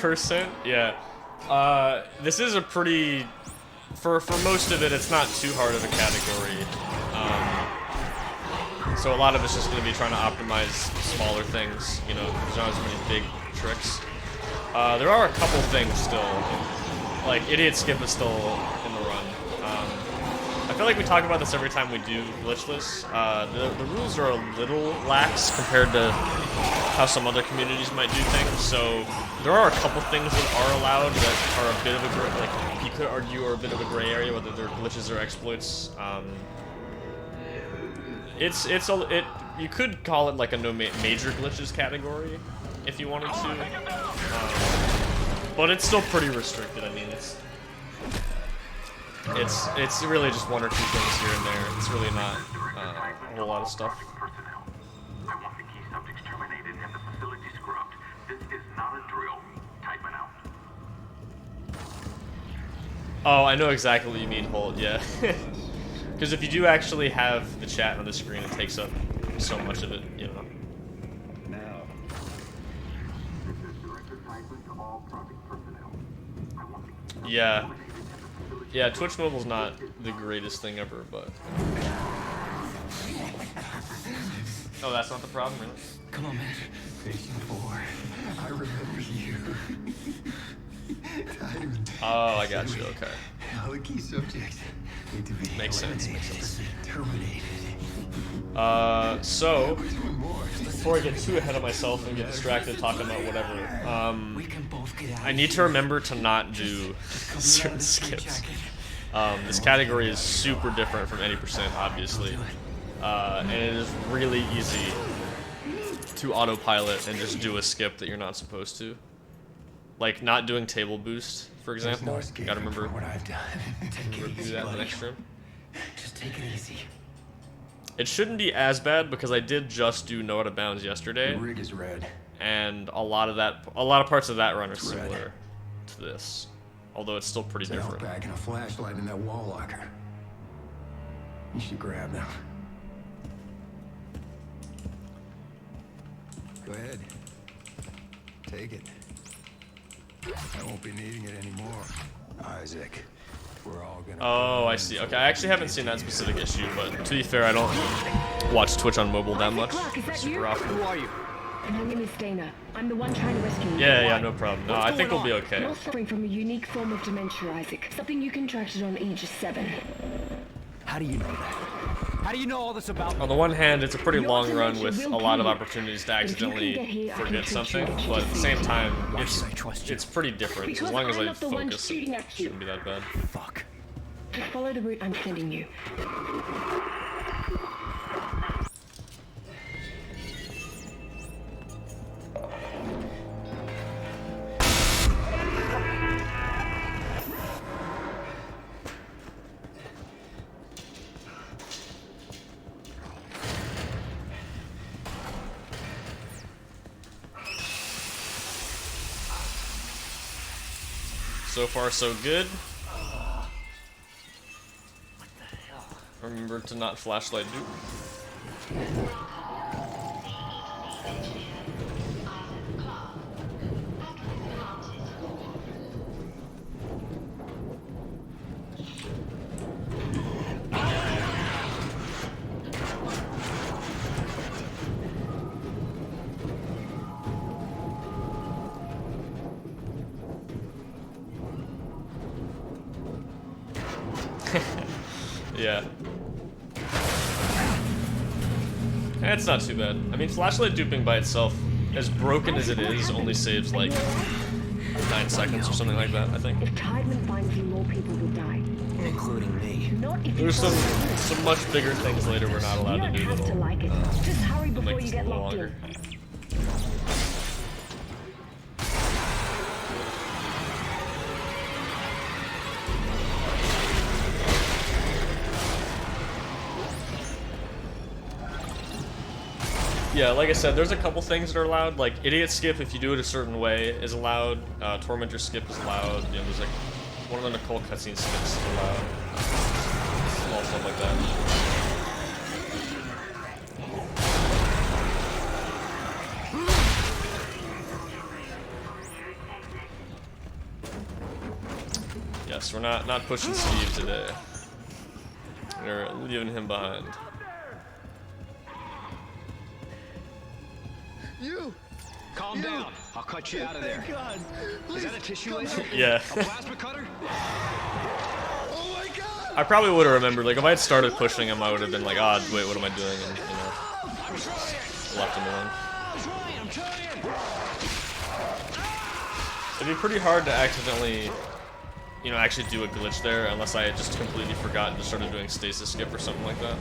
1%? Yeah. This is a pretty... For most of it, it's not too hard of a category. So a lot of it's just going to be trying to optimize smaller things. You know, there's not as many big tricks. There are a couple things still. Like, Idiot Skip is still in the run. I feel like we talk about this every time we do Glitchless. The rules are a little lax compared to how some other communities might do things, so there are a couple things that are allowed that are a bit of a gray, like, you could argue are a bit of a gray area, whether they're glitches or exploits. You could call it like a no major glitches category, if you wanted to, but it's still pretty restricted. I mean, it's really just one or two things here and there. It's really not a whole lot of stuff. I want the key subjects terminated and the facility scrubbed. This is not a drill. Type it out. Oh, I know exactly what you mean, Holt. Yeah, because if you do actually have the chat on the screen, it takes up so much of it, you know. Now, this is Director Tyson to all project personnel. I want the key subjects Yeah. terminated and the facility Yeah, Twitch Mobile's not the greatest thing ever, but... Oh, that's not the problem, really? Come on, man. Patient 4. I remember you. Oh, I got you, okay. All the key subjects need to be Makes sense, makes sense. terminated. So, We're doing more. before I get too ahead of myself and get distracted talking about whatever, We can both get out I need to remember to not do certain skips. This category is super different from any %, obviously. And it is really easy to autopilot and just do a skip that you're not supposed to. Like not doing table boost, for example. Gotta remember, what I've done. remember to do that in the next room. Just take it easy. It shouldn't be as bad because I did just do No Out of Bounds yesterday, The rig is red. and a lot of parts of that run are similar to this, although it's still pretty There's a health different. bag and a flashlight in that wall locker. You should grab them. Go ahead. Take it. I won't be needing it anymore. Isaac, we're all gonna... Oh, I see. Okay, I actually haven't seen that specific issue, but to be fair, I don't watch Twitch on mobile that much. Super often. Who are you? My name is Dana. I'm the one trying to rescue you. Yeah, no problem. No, I think we'll be okay. You're suffering from a unique form of dementia, Isaac. Something you contracted on age 7. How do you know that? How do you know all this about On the one hand, it's a pretty long run with a lot of opportunities to accidentally forget something, but at the same time, it's pretty different. As long as I focus, it shouldn't be that bad. Fuck. Just follow the route I'm sending you. So far, so good. What the hell? Remember to not flashlight dupe. Yeah. It's not too bad. I mean, flashlight duping by itself, as broken as it is, only saves like 9 seconds or something like that, I think. If Tideman finds you, more people will die. Including me. Not if you There's follow some much bigger things later we're not You allowed don't to do have to that'll like it. Just hurry before make you this a get little locked longer. in. Yeah, like I said, there's a couple things that are allowed. Like Idiot Skip, if you do it a certain way, is allowed. Tormentor Skip is allowed. You know, there's like one of the Nicole cutscene skips is allowed. Small stuff like that. Yes, we're not pushing Steve today. We're leaving him behind. You! Calm down. I'll cut you out of there. God! Is that a tissue laser? Yeah. A plasma cutter? Oh my God! I probably would have remembered. Like if I had started pushing him, I would have been like, "Ah, wait, what am I doing?" And you know, left him alone. I'm trying. It'd be pretty hard to accidentally, you know, actually do a glitch there unless I had just completely forgotten to started doing stasis skip or something like that.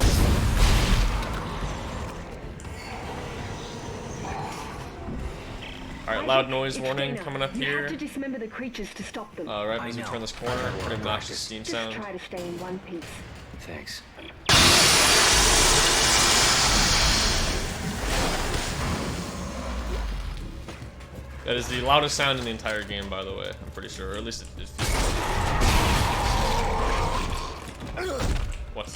Alright, loud noise warning coming up You here. have to dismember the creatures to stop them. Right as we I know. turn this corner, pretty obnoxious steam Just sound. try to stay in one piece. Thanks. That is the loudest sound in the entire game, by the way. I'm pretty sure, or at least it feels. What's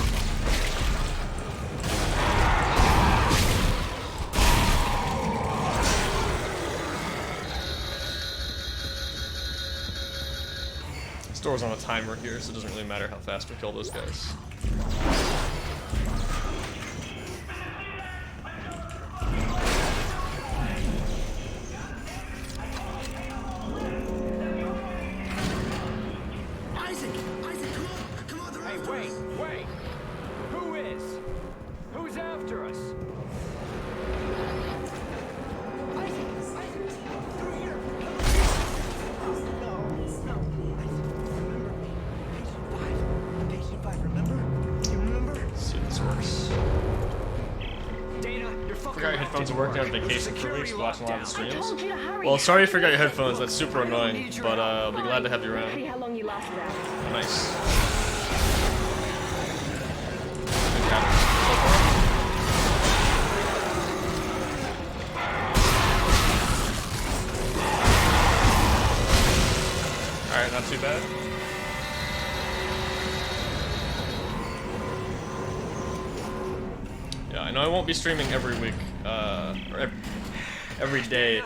This door's on a timer here, so it doesn't really matter how fast we kill those guys. Isaac, come on, Hey, wait. Who is? Who's after us? through here. No. Patient 5, remember? You remember? Let's see if this works. Dana, your fucking Forgot your headphones are working on vacation for Security weeks, watching a lot of I streams. told you to hurry. Well, sorry you forgot your headphones. That's super annoying, but I'll be glad to have you See around. how long you lasted out. Nice. Good counters so far. Alright, not too bad. Yeah, I know I won't be streaming every week, or every day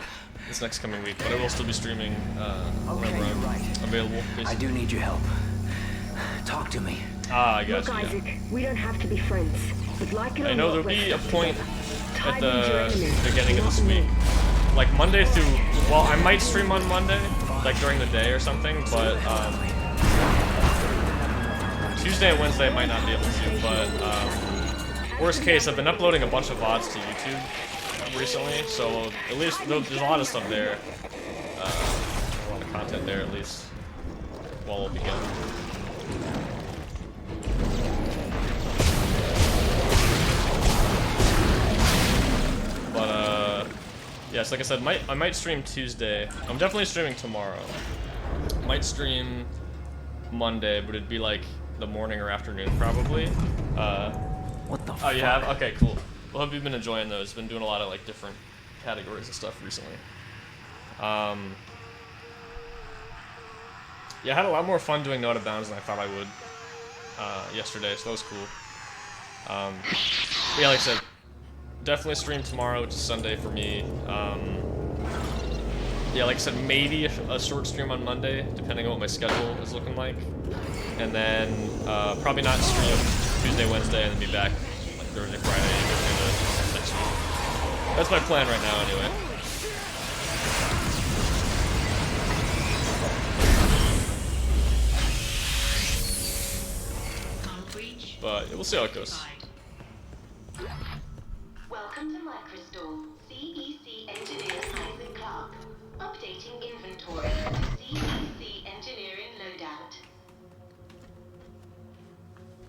this next coming week, but I will still be streaming whenever you're I'm right. available. I Basically. do need your help. Talk to me. Ah, I got Look, you. Yeah. Isaac, we don't have to be friends. But like it or I know not, there'll we're be a stuck point together. at Tied into your the enemies, beginning of not this me. week, like Monday through. Well, I might stream on Monday, like during the day or something, but Tuesday and Wednesday I might not be able to. But worst case, I've been uploading a bunch of VODs to YouTube recently, so at least there's a lot of stuff there. A lot of content there at least while we'll begin. But yes, like I said, I might stream Tuesday. I'm definitely streaming tomorrow. Might stream Monday, but it'd be like the morning or afternoon probably. What the Oh, you have? Okay, cool. Well, hope you've been enjoying those. Been doing a lot of like different categories and stuff recently. Yeah, I had a lot more fun doing No Out of Bounds than I thought I would yesterday, so that was cool. But yeah, like I said, definitely stream tomorrow, which is Sunday for me. Yeah, like I said, maybe a short stream on Monday, depending on what my schedule is looking like. And then probably not stream Tuesday, Wednesday, and then be back like Thursday, Friday, into next week. That's my plan right now, anyway. But yeah, we'll see how it goes. Welcome to Microstore. CEC engineer Isaac Clark. Updating inventory to CEC engineering loadout.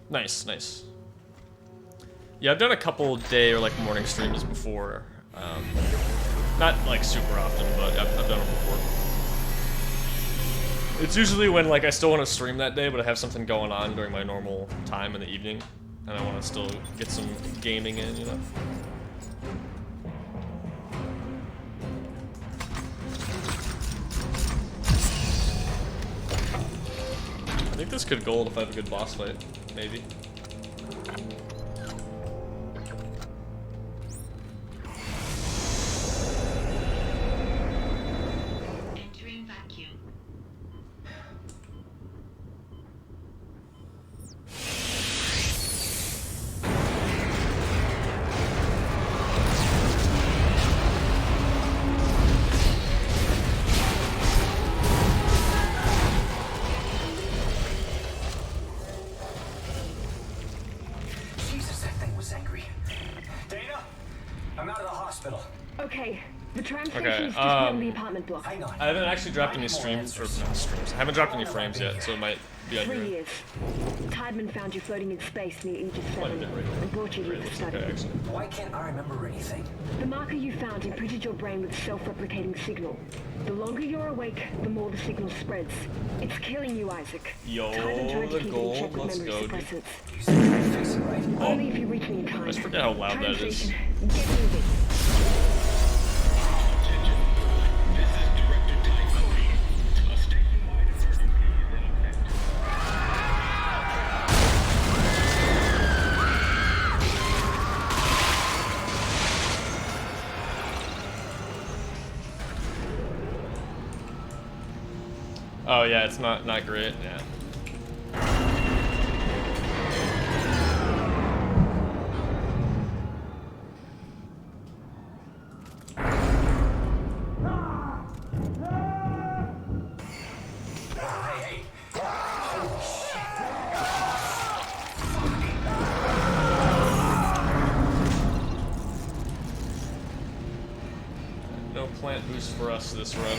Nice, nice. Yeah, I've done a couple day or like morning streams before. Not like super often, but I've done them before. It's usually when like I still want to stream that day, but I have something going on during my normal time in the evening, and I want to still get some gaming in, you know. I think this could gold if I have a good boss fight, maybe. Entering vacuum. Okay, the tram station Okay, is just beyond the apartment block. Hang on. I haven't actually dropped any streams, or not streams. I haven't dropped any frames yet, so it might be on 3 your. years. Tideman found you floating in space near Aegis 7 and brought you here for study. Okay, actually. Why can't I remember anything? The marker you found imprinted your brain with self-replicating signal. The longer you're awake, the more the signal spreads. It's killing you, Isaac. Yo, Tideman tried to the keep it in gold. check with Let's memory go, dude. suppressants. You said you could fix it, right? Only if you reach me in time. I just forget how loud Tram that is. station, get moving. Oh yeah, it's not great. Yeah. No plant boost for us this run.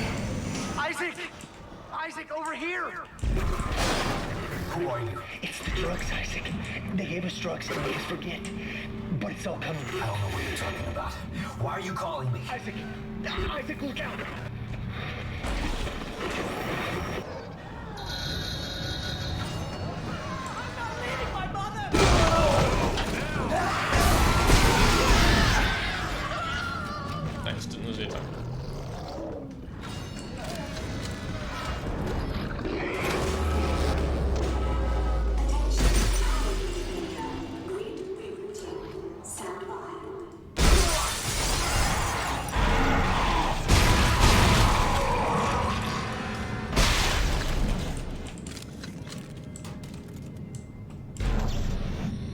Isaac! Isaac, over here! Who are you? It's the drugs, Isaac. They gave us drugs to make us forget. But it's all coming. I don't know what you're talking about. Why are you calling me? Isaac! Isaac, look out! Nice, didn't lose any time.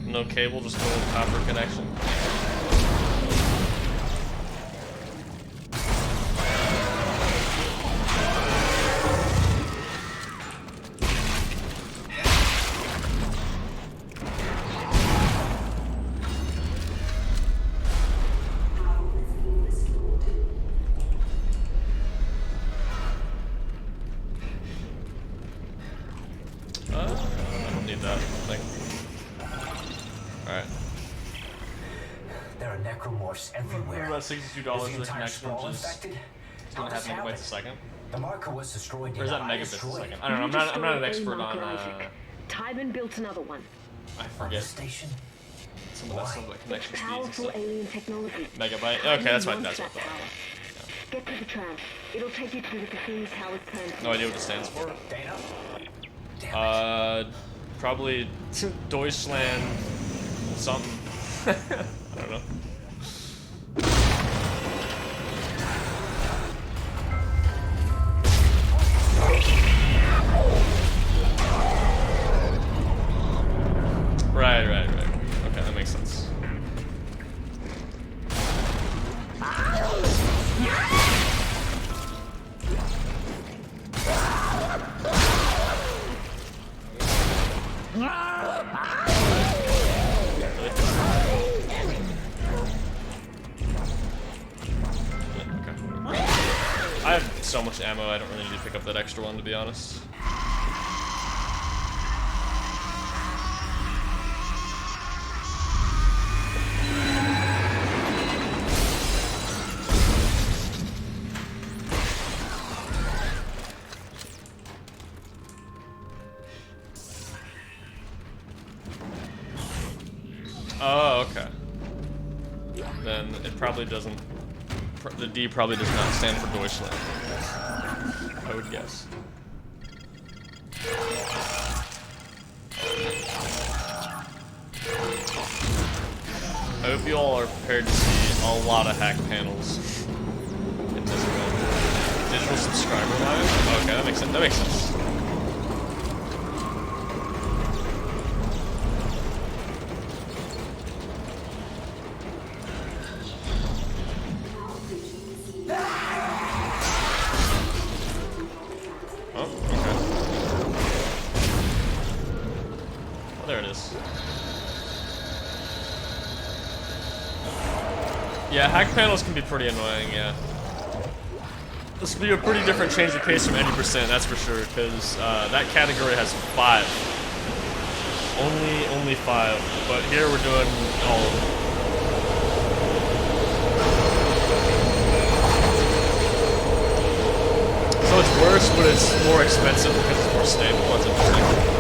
No cable, just gold copper connection. I don't need that, I think. Alright. There are necromorphs everywhere. About $62 Is for the the entire connection, sprawl which is infected? it's gonna have megabytes a second. The marker was destroyed. Or is that did I megabits a destroy it? second? I don't know, I'm not an expert on Tideman built another one. I On the forget station? some of that stuff like connection speeds and Powerful stuff. alien technology. Megabyte? Okay, that's fine, Wants that's what I that thought. power. Get to the tram. It'll take you to the Cassini Tower's turn. No idea what it stands for. Dana? Damn it. Probably Deutschland something. I don't know. Right. Okay, that makes sense. I have so much ammo, I don't really need to pick up that extra one, to be honest. Oh, okay. Then it probably doesn't... The D probably does not stand for Deutschland. I would guess. I hope you all are prepared to see a lot of hack panels in this run. Digital subscriber line? Okay, that makes sense. That makes sense. Oh, okay. Oh, there it is. Yeah, hack panels can be pretty annoying, yeah. This would be a pretty different change of pace from any %, that's for sure, because that category has 5. Only 5, but here we're doing all of them. So it's worse, but it's more expensive because it's more stable. That's interesting.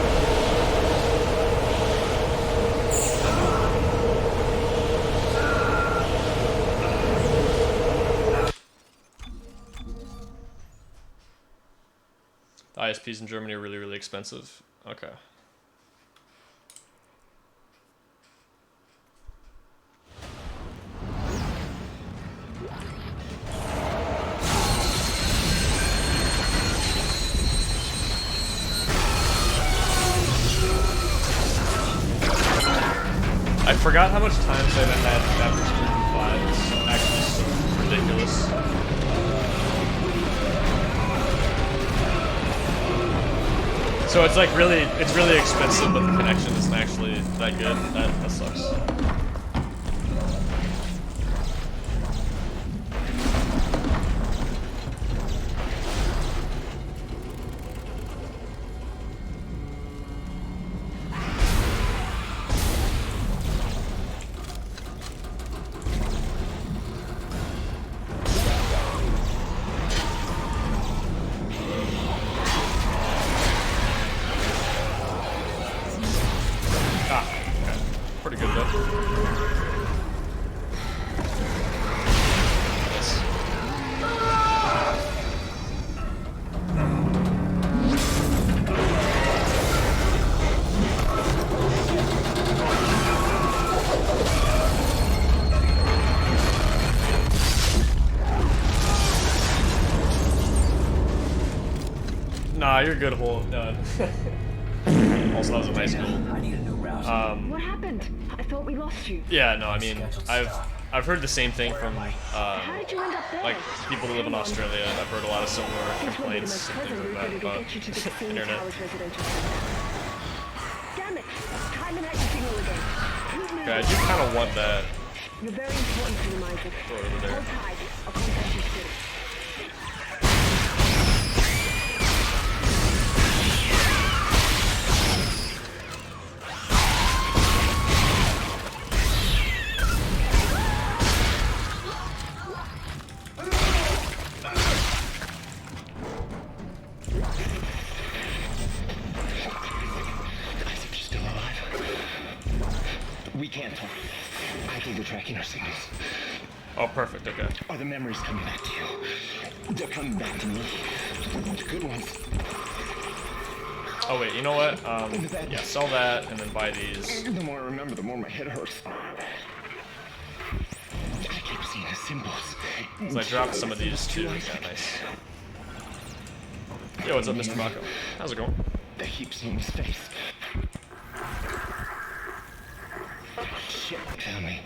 ISPs in Germany are really, really expensive. Okay. I forgot how much time I've had after Speedrun 5. It's actually so ridiculous. So it's like it's really expensive, but the connection isn't actually that good. That sucks. Pretty good though. Yes. Nah, you're good, Hole. Also, that was a nice goal. What happened? I thought we lost you. Yeah, no, I mean, I've heard the same thing from How did you end up there? like people who live in Australia. I've heard a lot of similar This will be the complaints most and pleasant things like route that that'll about get you to the Casino internet. Towers residential center. Damn it! Time and action signal again. Keep moving. Okay, I do kind of want that. You're very important to the Isaac. Throw it over there. Hold tight. I'll contact you soon. Isaac, you're still alive? We can't talk. I think they're tracking our signals. Oh, perfect. Okay. Are the memories coming back to you? They're coming back to me. The good ones. Oh wait, you know what? Yeah, sell that and then buy these. The more I remember, the more my head hurts. I keep seeing the symbols. So I dropped some of these too. Yeah, nice. Yo, what's up, Mr. Mako? How's it going? I keep seeing his face. Shit, found me.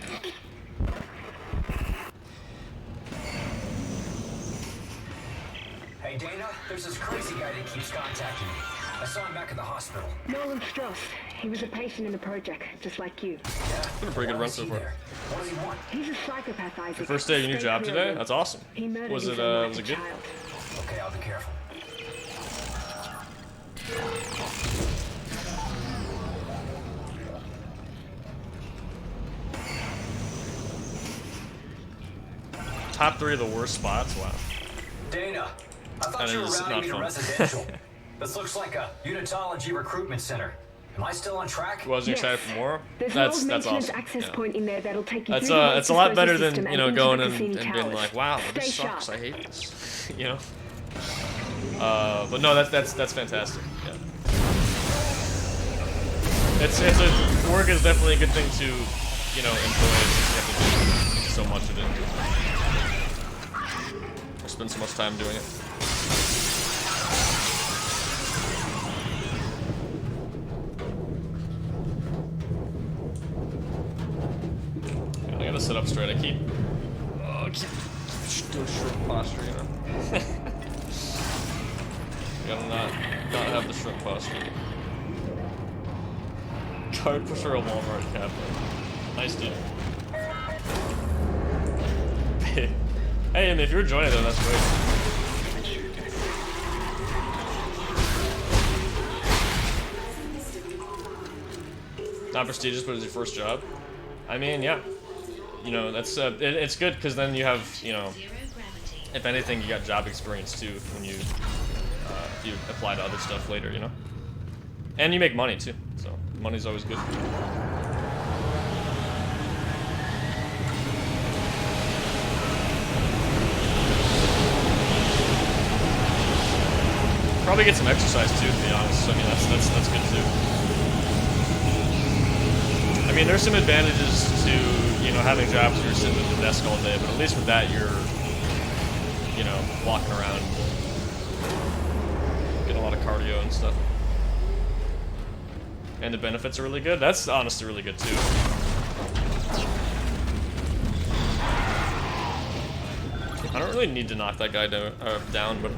Hey, Dana, there's this crazy guy that keeps contacting me. I saw him back at the hospital. Nolan Strauss. He was a patient in the project, just like you. Yeah? Been a pretty good run so far. What does he want? He's a psychopath, Isaac. Your first day of your new Stay job clear today? of him. That's awesome. He murdered Was his it own was it good? child. Okay, I'll be careful. Top 3 of the worst spots? Wow. Dana, I thought That you were is routing not me to fun. residential. This looks like a unitology recruitment center. Am I still on track? Wasn't Yes. excited for more? There's That's an old maintenance awesome. access Yeah. point in there that'll take you That's through the it's a lot disposal better than, system you know, and into going the and casino being towers. like, wow, this Stay sucks, sharp. I hate this. You know? But no, that's fantastic. Yeah. It's a work is definitely a good thing to, you know, enjoy since you have to do so much of it. I spend so much time doing it. I gotta sit up straight. I keep doing shrimp posture, you know. Gotta not have the shrimp posture. Card pusher, a Walmart captain. Nice dude. Hey, and if you're enjoying it though, that's great. Not prestigious, but it's your first job. I mean, yeah. You know, that's it's good because then you have, you know, if anything, you got job experience too when you if you apply to other stuff later, you know. And you make money too, so money's always good. Probably get some exercise too, to be honest. I mean, that's good too. I mean, there's some advantages to, you know, having jobs where you're sitting at the desk all day, but at least with that, you're, you know, walking around, getting a lot of cardio and stuff. And the benefits are really good. That's honestly really good too. I don't really need to knock that guy down, but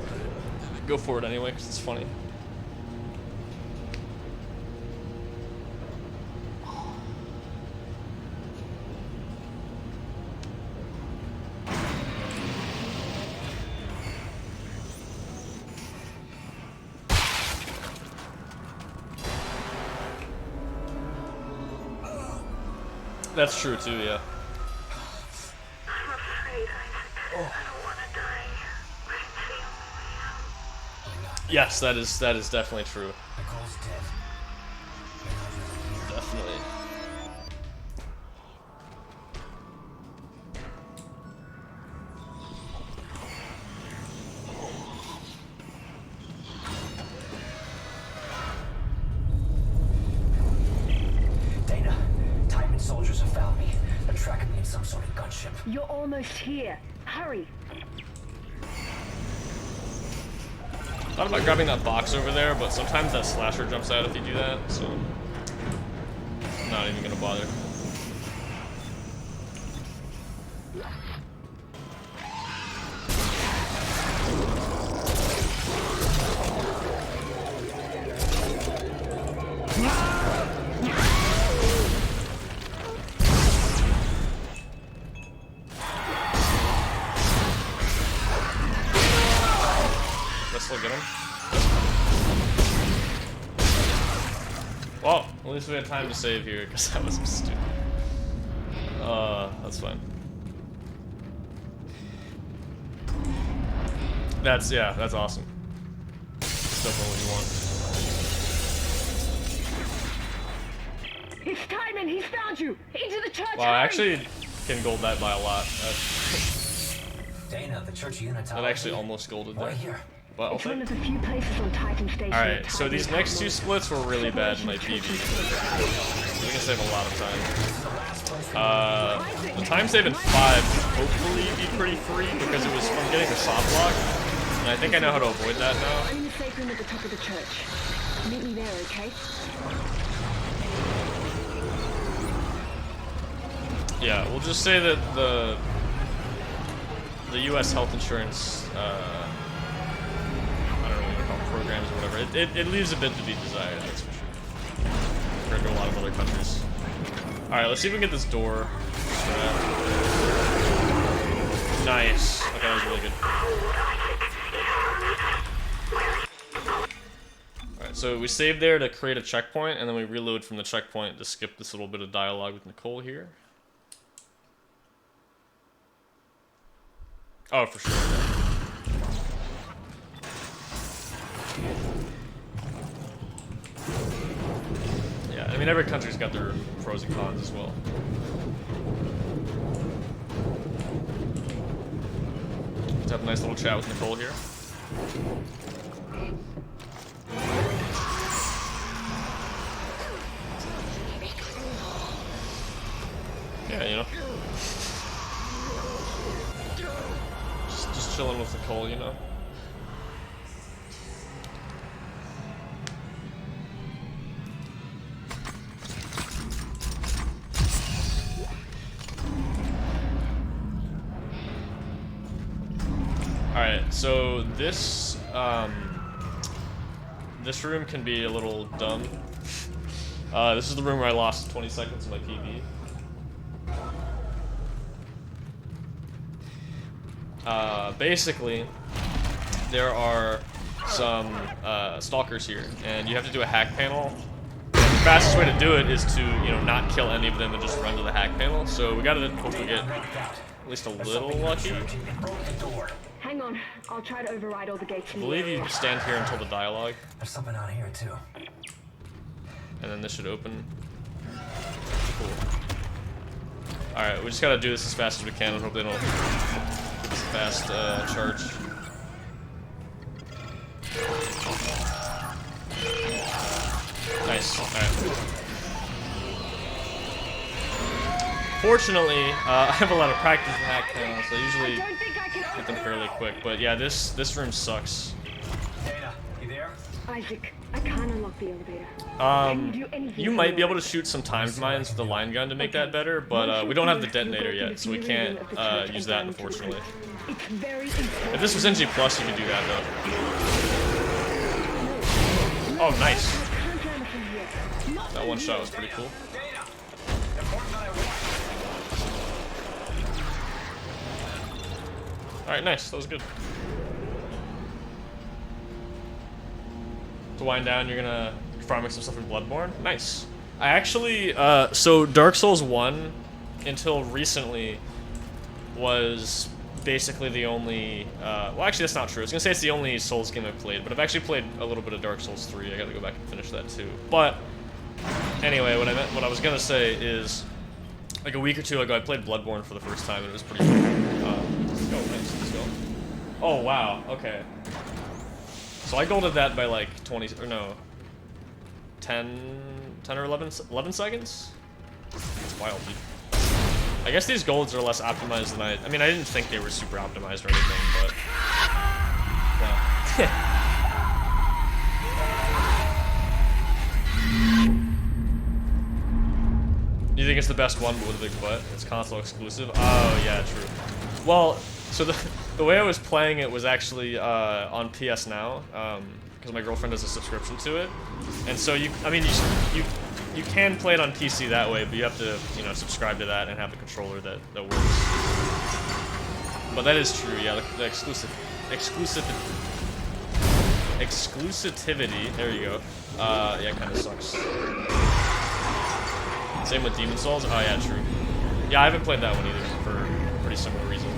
go for it anyway, because it's funny. That's true too, yeah. I'm afraid, Isaac. I don't want to die. It's the only way out. Yes, that is definitely true. Nicole's dead. Definitely. Dana, Titan soldiers have found me. They're tracking me in some sort of gunship. You're almost here. Hurry. Thought about grabbing that box over there, but sometimes that slasher jumps out if you do that, so I'm not even gonna bother. Let's still get him. Well, at least we had time to save here, because that was stupid. That's fine. That's awesome. That's definitely what you want. It's Timon. He's found you. Into the church. Wow, I hurry! actually can gold that by a lot. Dana, the church unit. That actually almost golded there. Right here. But I'll It's one take. of the few places on Titan Station. Alright, so these next two splits were really bad in my PV. We can save a lot of time. The time save in 5 should hopefully be pretty free because it was from getting the soft lock. And I think I know how to avoid that now. I'm in the safe room at the top of the church. Meet me there, okay? Yeah, we'll just say that the U.S. health insurance, I don't know what you call it, programs or whatever, it leaves a bit to be desired, that's for sure. Compared to a lot of other countries. Alright, let's see if we can get this door. Nice. Okay, that was really good. Alright, so we saved there to create a checkpoint, and then we reload from the checkpoint to skip this little bit of dialogue with Nicole here. Oh, for sure. Yeah, I mean, every country's got their pros and cons as well. Let's have a nice little chat with Nicole here. Yeah, you know. Just chilling with Nicole, you know. Alright, so this this room can be a little dumb. This is the room where I lost 20 seconds of my PB. basically, there are some stalkers here, and you have to do a hack panel. The fastest way to do it is to, you know, not kill any of them and just run to the hack panel. So we gotta hopefully get at least a little lucky. Hang on, I'll try to override all the gates. I believe you stand here until the dialogue, There's something out here too. and then this should open. Cool. Alright, we just gotta do this as fast as we can and hope they don't give us a fast charge. Nice. Alright. Fortunately, I have a lot of practice in hack panels, so I usually get them fairly quick. But yeah, this room sucks. Dana, you there? Isaac, I can't unlock the elevator. You might be able to shoot some timed mines with the line gun to make that better, but we don't have the detonator yet, so we can't use that, unfortunately. It's very important. If this was NG+, you could do that, though. Oh, nice. That one shot was pretty cool. Alright, nice. That was good. To wind down, you're gonna farming some stuff in Bloodborne. Nice. I actually, so Dark Souls 1, until recently, was basically the only, well actually that's not true. I was gonna say it's the only Souls game I've played, but I've actually played a little bit of Dark Souls 3. I gotta go back and finish that too. But, anyway, what I was gonna say is, like a week or two ago I played Bloodborne for the first time and it was pretty cool. Let's go, nice, let's go. Oh wow, okay. So I golded that by like 20, or no, 10 or 11 seconds? It's wild, dude. I guess these golds are less optimized than I mean, I didn't think they were super optimized or anything, but... Yeah. You think it's the best one, but with a big butt? It's console exclusive? Oh, yeah, true. Well, so the way I was playing it was actually on PS Now, because my girlfriend has a subscription to it, and so you can play it on PC that way, but you have to, you know, subscribe to that and have the controller that works. But that is true, yeah. The exclusivity. There you go. Yeah, kind of sucks. Same with Demon Souls. Oh yeah, true. Yeah, I haven't played that one either for a pretty similar reason.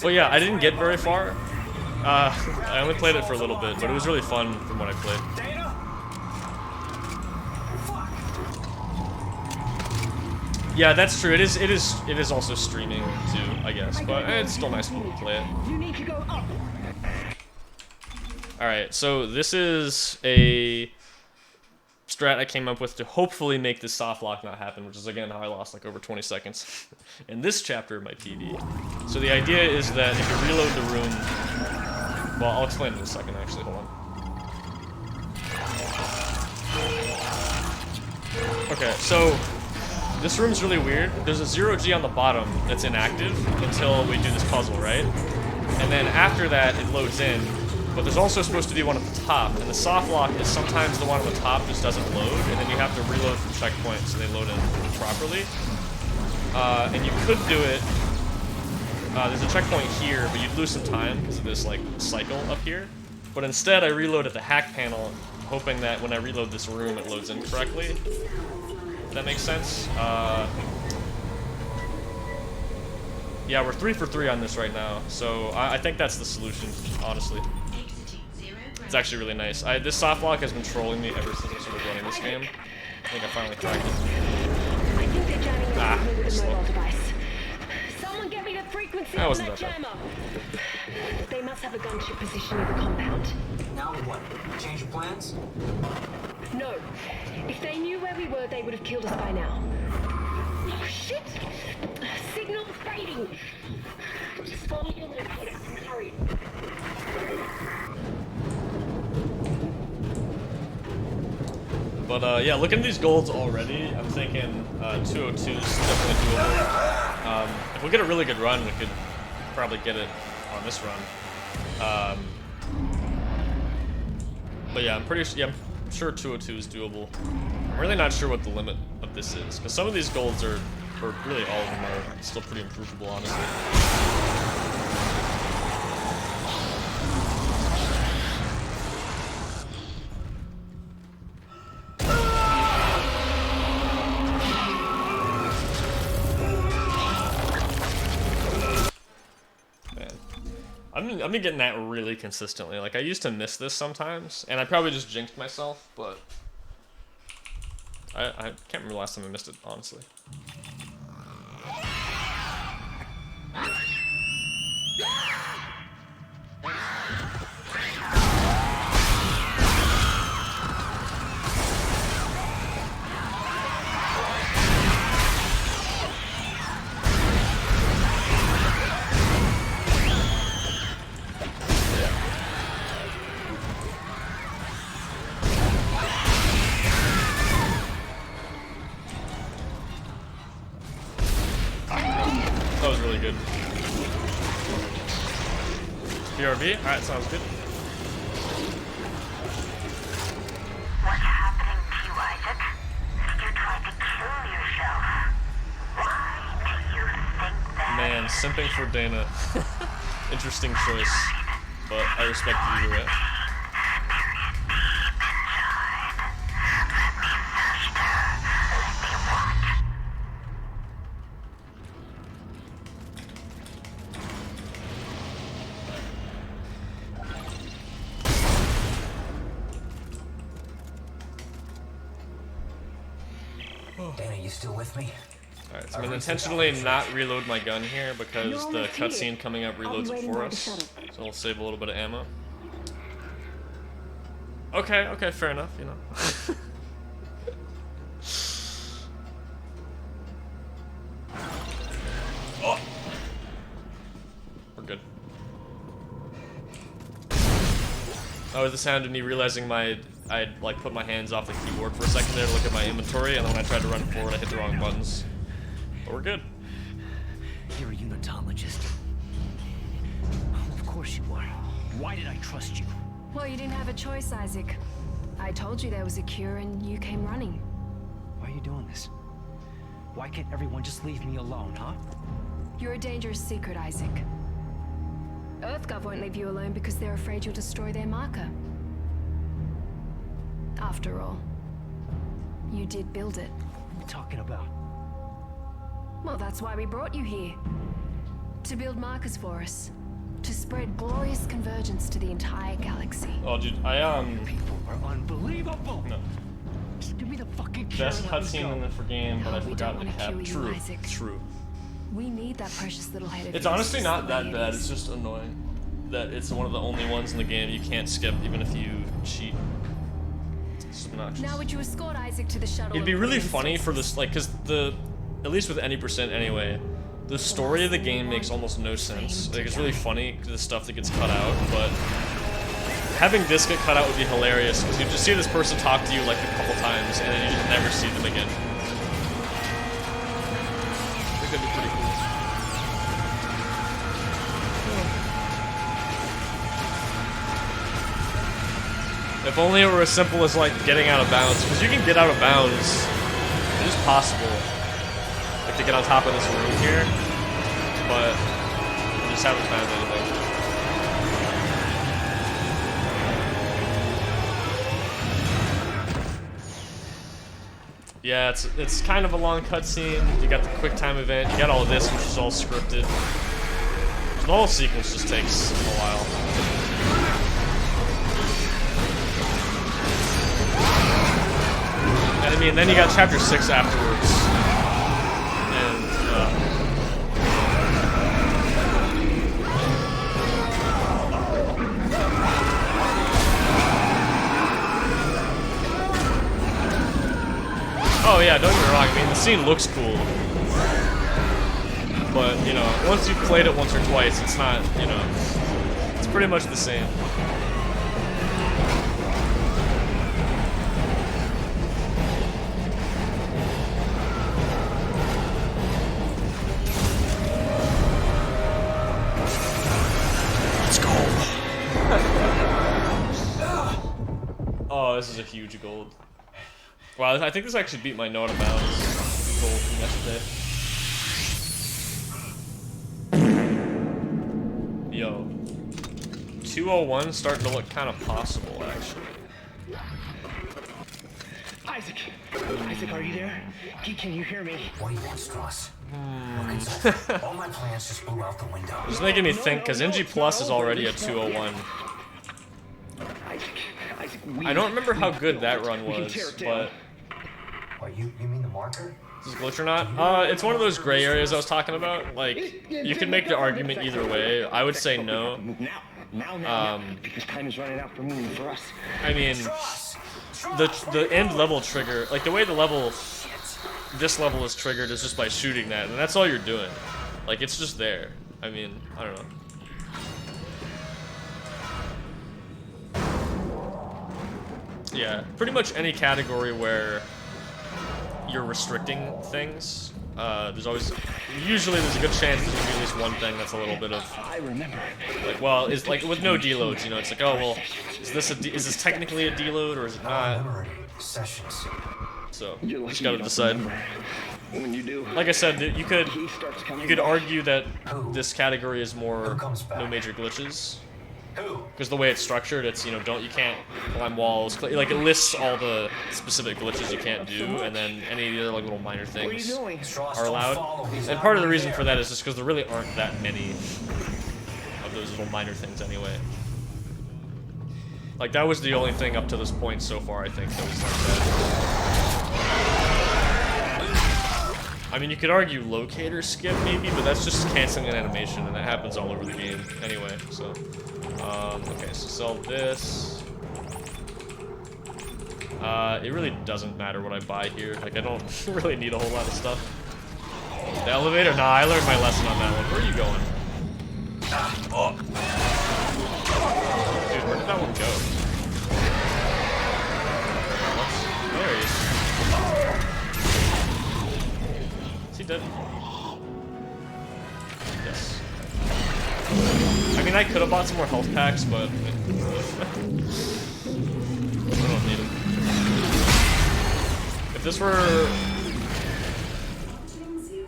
Well, yeah, I didn't get very far. I only played it for a little bit, but it was really fun from what I played. Yeah, that's true. It is also streaming too, I guess, but it's still nice to play it. You need to go up. All right, so this is a strat I came up with to hopefully make this soft lock not happen, which is again how I lost like over 20 seconds in this chapter of my PB. So the idea is that if you reload the room, well, I'll explain in a second actually, hold on. Okay, so this room's really weird. There's a 0G on the bottom that's inactive until we do this puzzle, right? And then after that, it loads in. But there's also supposed to be one at the top, and the soft lock is sometimes the one on the top just doesn't load, and then you have to reload from checkpoints so they load in properly. And you could do it, there's a checkpoint here, but you'd lose some time because of this like cycle up here. But instead I reload at the hack panel, hoping that when I reload this room it loads in correctly. If that makes sense? Yeah, we're 3 for 3 on this right now, so I think that's the solution, honestly. It's actually really nice. This soft lock has been trolling me ever since I started running this game. I think I finally cracked it. I think they're jamming with a slow. mobile device. Someone get me the frequency That on wasn't that that jammer. They must have a gunship position in the compound. Now what? Change your plans? No. If they knew where we were, they would have killed us by now. Oh, shit! Signal fading! Just follow your locator and hurry. But yeah, looking at these golds already, I'm thinking 202 is definitely doable. If we get a really good run, we could probably get it on this run. But yeah, I'm sure 202 is doable. I'm really not sure what the limit of this is, because some of these golds are or really all of them are still pretty improvable, honestly. I've been getting that really consistently. Like, I used to miss this sometimes, and I probably just jinxed myself, but I can't remember the last time I missed it, honestly. That was really good. BRB? Alright, sounds good. What's happening to you, Isaac? You tried to kill yourself. Why do you think that? Man, simping for Dana. Interesting choice, but I respect you either way. Dana, you still with me? Alright, so I'm gonna intentionally not reload my gun here because the cutscene coming up reloads it for us. So we'll save a little bit of ammo. Okay, okay, fair enough, you know. Oh! We're good. Oh, the sound of me realizing I'd like put my hands off the keyboard for a second there to look at my inventory, and then when I tried to run forward, I hit the wrong buttons. But we're good. You're a unitologist. Of course you are. Why did I trust you? Well, you didn't have a choice, Isaac. I told you there was a cure and you came running. Why are you doing this? Why can't everyone just leave me alone, huh? You're a dangerous secret, Isaac. EarthGov won't leave you alone because they're afraid you'll destroy their marker. After all, you did build it. What are you talking about? Well, that's why we brought you here. To build markers for us. To spread glorious convergence to the entire galaxy. Oh, dude, People are unbelievable! No. Just give me the fucking cure Best and let me cutscene go. in the game, but I We forgot don't the wanna cap. kill you, True, Isaac. true. We need that precious little head of It's yours honestly just not the way that it bad, is. it's just annoying. That it's one of the only ones in the game you can't skip, even if you cheat. It's obnoxious. Now would you escort Isaac to the shuttle? It'd be and really put him in funny for stasis? this, like, cause at least with any percent anyway, the story of the game makes almost no sense. Like, it's really funny, the stuff that gets cut out, but having this get cut out would be hilarious, because you just see this person talk to you, like, a couple times, and then you just never see them again. I think that'd be pretty cool. If only it were as simple as, like, getting out of bounds, because you can get out of bounds. It is possible, like, to get on top of this room here, but I just haven't found anything. Yeah, it's kind of a long cutscene. You got the quick time event. You got all of this, which is all scripted. The whole sequence just takes a while. And I mean, then you got chapter 6 afterwards. And, oh yeah, don't get me wrong, I mean, the scene looks cool. But, you know, once you've played it once or twice, it's not, you know, it's pretty much the same. Oh, this is a huge gold. Wow, I think this actually beat my no out of bounds goal from yesterday. 201 starting to look kind of possible, actually. Isaac! Isaac, are you there? Can you hear me? What do you want, Strauss? All my plans just blew out the window. It's making me think, because NG Plus is already at 201. Isaac, I don't remember how good that run was, but... What, you mean the marker? Is this glitch or not? It's one of those gray areas I was talking about. Like, you can make the argument either way. I would say no. Now, because time is running out for me and for us. I mean, the end level trigger, like the way the level, this level is triggered is just by shooting that, and that's all you're doing. Like, it's just there. I mean, I don't know. Yeah, pretty much any category where you're restricting things, usually there's a good chance there's gonna be at least one thing that's a little bit of, I remember. like, well, is like with no deloads, you know, it's like, oh well, is this technically a deload or is it not? Sessions. So you just gotta decide. When you do, like I said, you could argue that this category is more no major glitches. Because the way it's structured, it's, you know, you can't climb walls, like it lists all the specific glitches you can't do, and then any of the other like little minor things are allowed. And part of the reason for that is just because there really aren't that many of those little minor things anyway. Like that was the only thing up to this point so far, I think, that was like that. I mean, you could argue locator skip maybe, but that's just canceling an animation, and that happens all over the game anyway, so. Okay, so sell this. It really doesn't matter what I buy here. Like, I don't really need a whole lot of stuff. The elevator? Nah, I learned my lesson on that one. Where are you going? Oh. Dude, where did that one go? There he is. Is he dead? Yes. I mean, I could have bought some more health packs, but I don't need them. If this were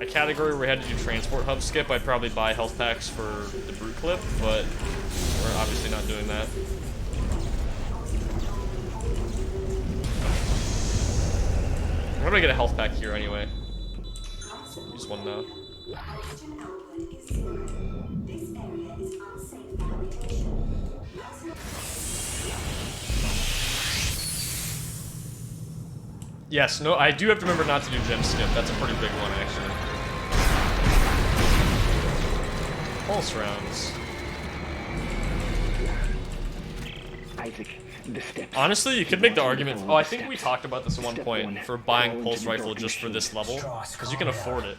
a category where we had to do transport hub skip, I'd probably buy health packs for the brute clip, but we're obviously not doing that. I'm gonna get a health pack here anyway. Use one now. Yes, no, I do have to remember not to do gem skip. That's a pretty big one, actually. Pulse rounds. Isaac, the steps. Honestly, you could make the argument. Oh, I think we talked about this at one point for buying pulse rifle just for this level, because you can afford it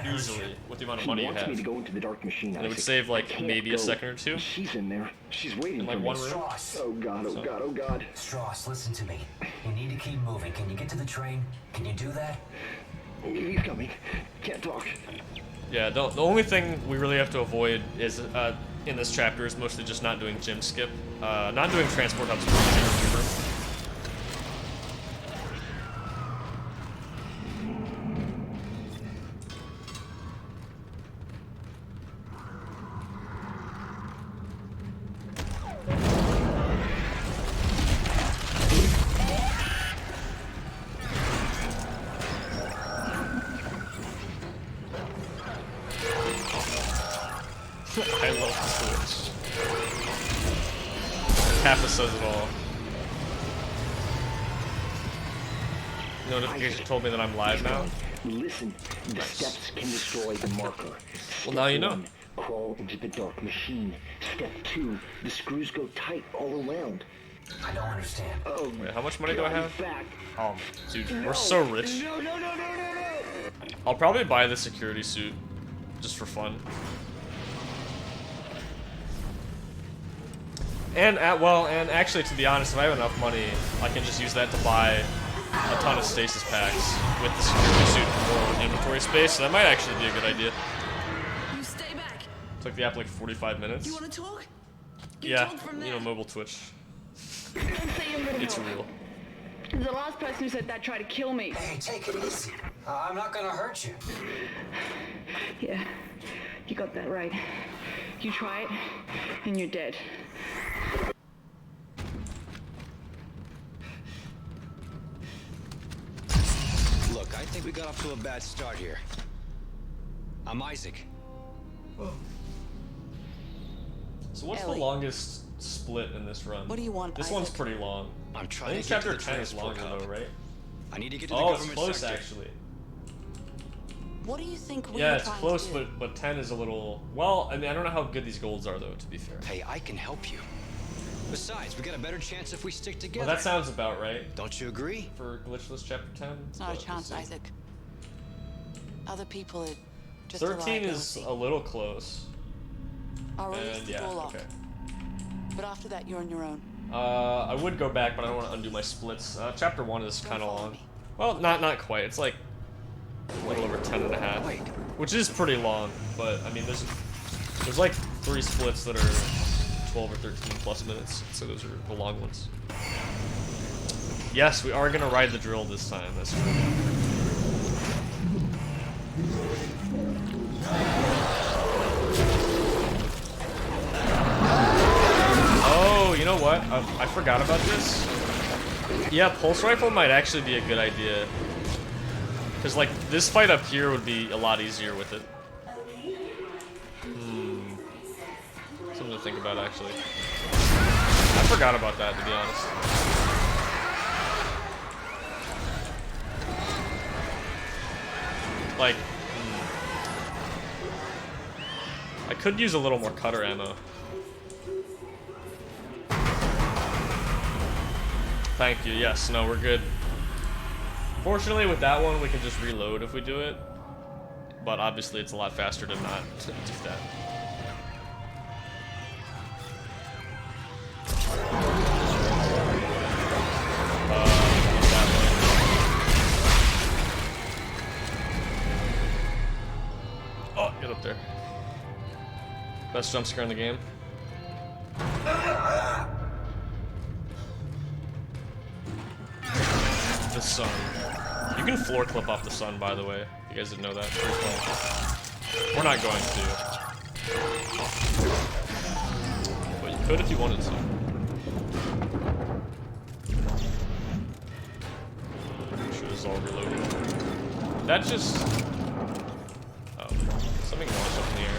easily with the amount of money you have. Me to go into the dark machine, and it would save like maybe a second or two. She's in there. She's waiting in like one room. Strauss. Oh god, oh god, oh god. Strauss, listen to me. You need to keep moving. Can you get to the train? Can you do that? He's coming. Can't talk. Yeah, the only thing we really have to avoid is in this chapter is mostly just not doing gym skip, not doing transport hubs for the Reaper. I love the Switch. Kappa says it all. Notification told me that I'm live now. Listen, the steps can destroy the marker. Well, now you know. One, crawl into the dark machine. Step 2, the screws go tight all around. I don't understand. Oh, wait, how much money do I have? Back. Oh, dude, we're so rich. No. I'll probably buy the security suit just for fun. And actually, to be honest, if I have enough money, I can just use that to buy a ton of stasis packs with the security suit for more inventory space. So that might actually be a good idea. You stay back. Took the app like 45 minutes. You want to talk? Yeah, you know, mobile Twitch. It's real. The last person who said that tried to kill me. Hey, take it easy. I'm not gonna hurt you. Yeah, you got that right. You try it, and you're dead. Look, I think we got off to a bad start here. I'm Isaac. So what's Ellie. the longest split in this run? What do you want, This Isaac? one's pretty long. I'm I trying think to get to chapter the 10 is transport longer hub. though, right? I need to get to the Oh, it's government close sector. actually. What do you think we Yeah, were it's trying close, to do? but 10 is a little... Well, I mean, I don't know how good these golds are though, to be fair. Hey, I can help you. Besides, we got a better chance if we stick together. Well, that sounds about right. Don't you agree? For Glitchless chapter 10? It's not a but chance, we'll see. Isaac. Other people are just 13 a is liability. a little close. I'll release And the yeah, door lock. okay. But after that, you're on your own. I would go back, but I don't want to undo my splits. Chapter 1 is kind of long. Well, not quite. It's like a little over 10 and a half. Which is pretty long, but I mean, there's like 3 splits that are 12 or 13 plus minutes, so those are the long ones. Yes, we are going to ride the drill this time, that's true. Oh, you know what? I forgot about this. Yeah, pulse rifle might actually be a good idea. Because, like, this fight up here would be a lot easier with it. Something to think about, actually. I forgot about that, to be honest. Like, I could use a little more cutter ammo. Thank you. Yes, no, we're good. Fortunately, with that one, we can just reload if we do it. But obviously, it's a lot faster to not do that. That way. Oh, get up there. Best jump scare in the game. The sun. You can floor clip off the sun, by the way. You guys didn't know that. We're not going to. But you could if you wanted to. Make sure this is all reloaded. That just... Oh. Something launched up in the air.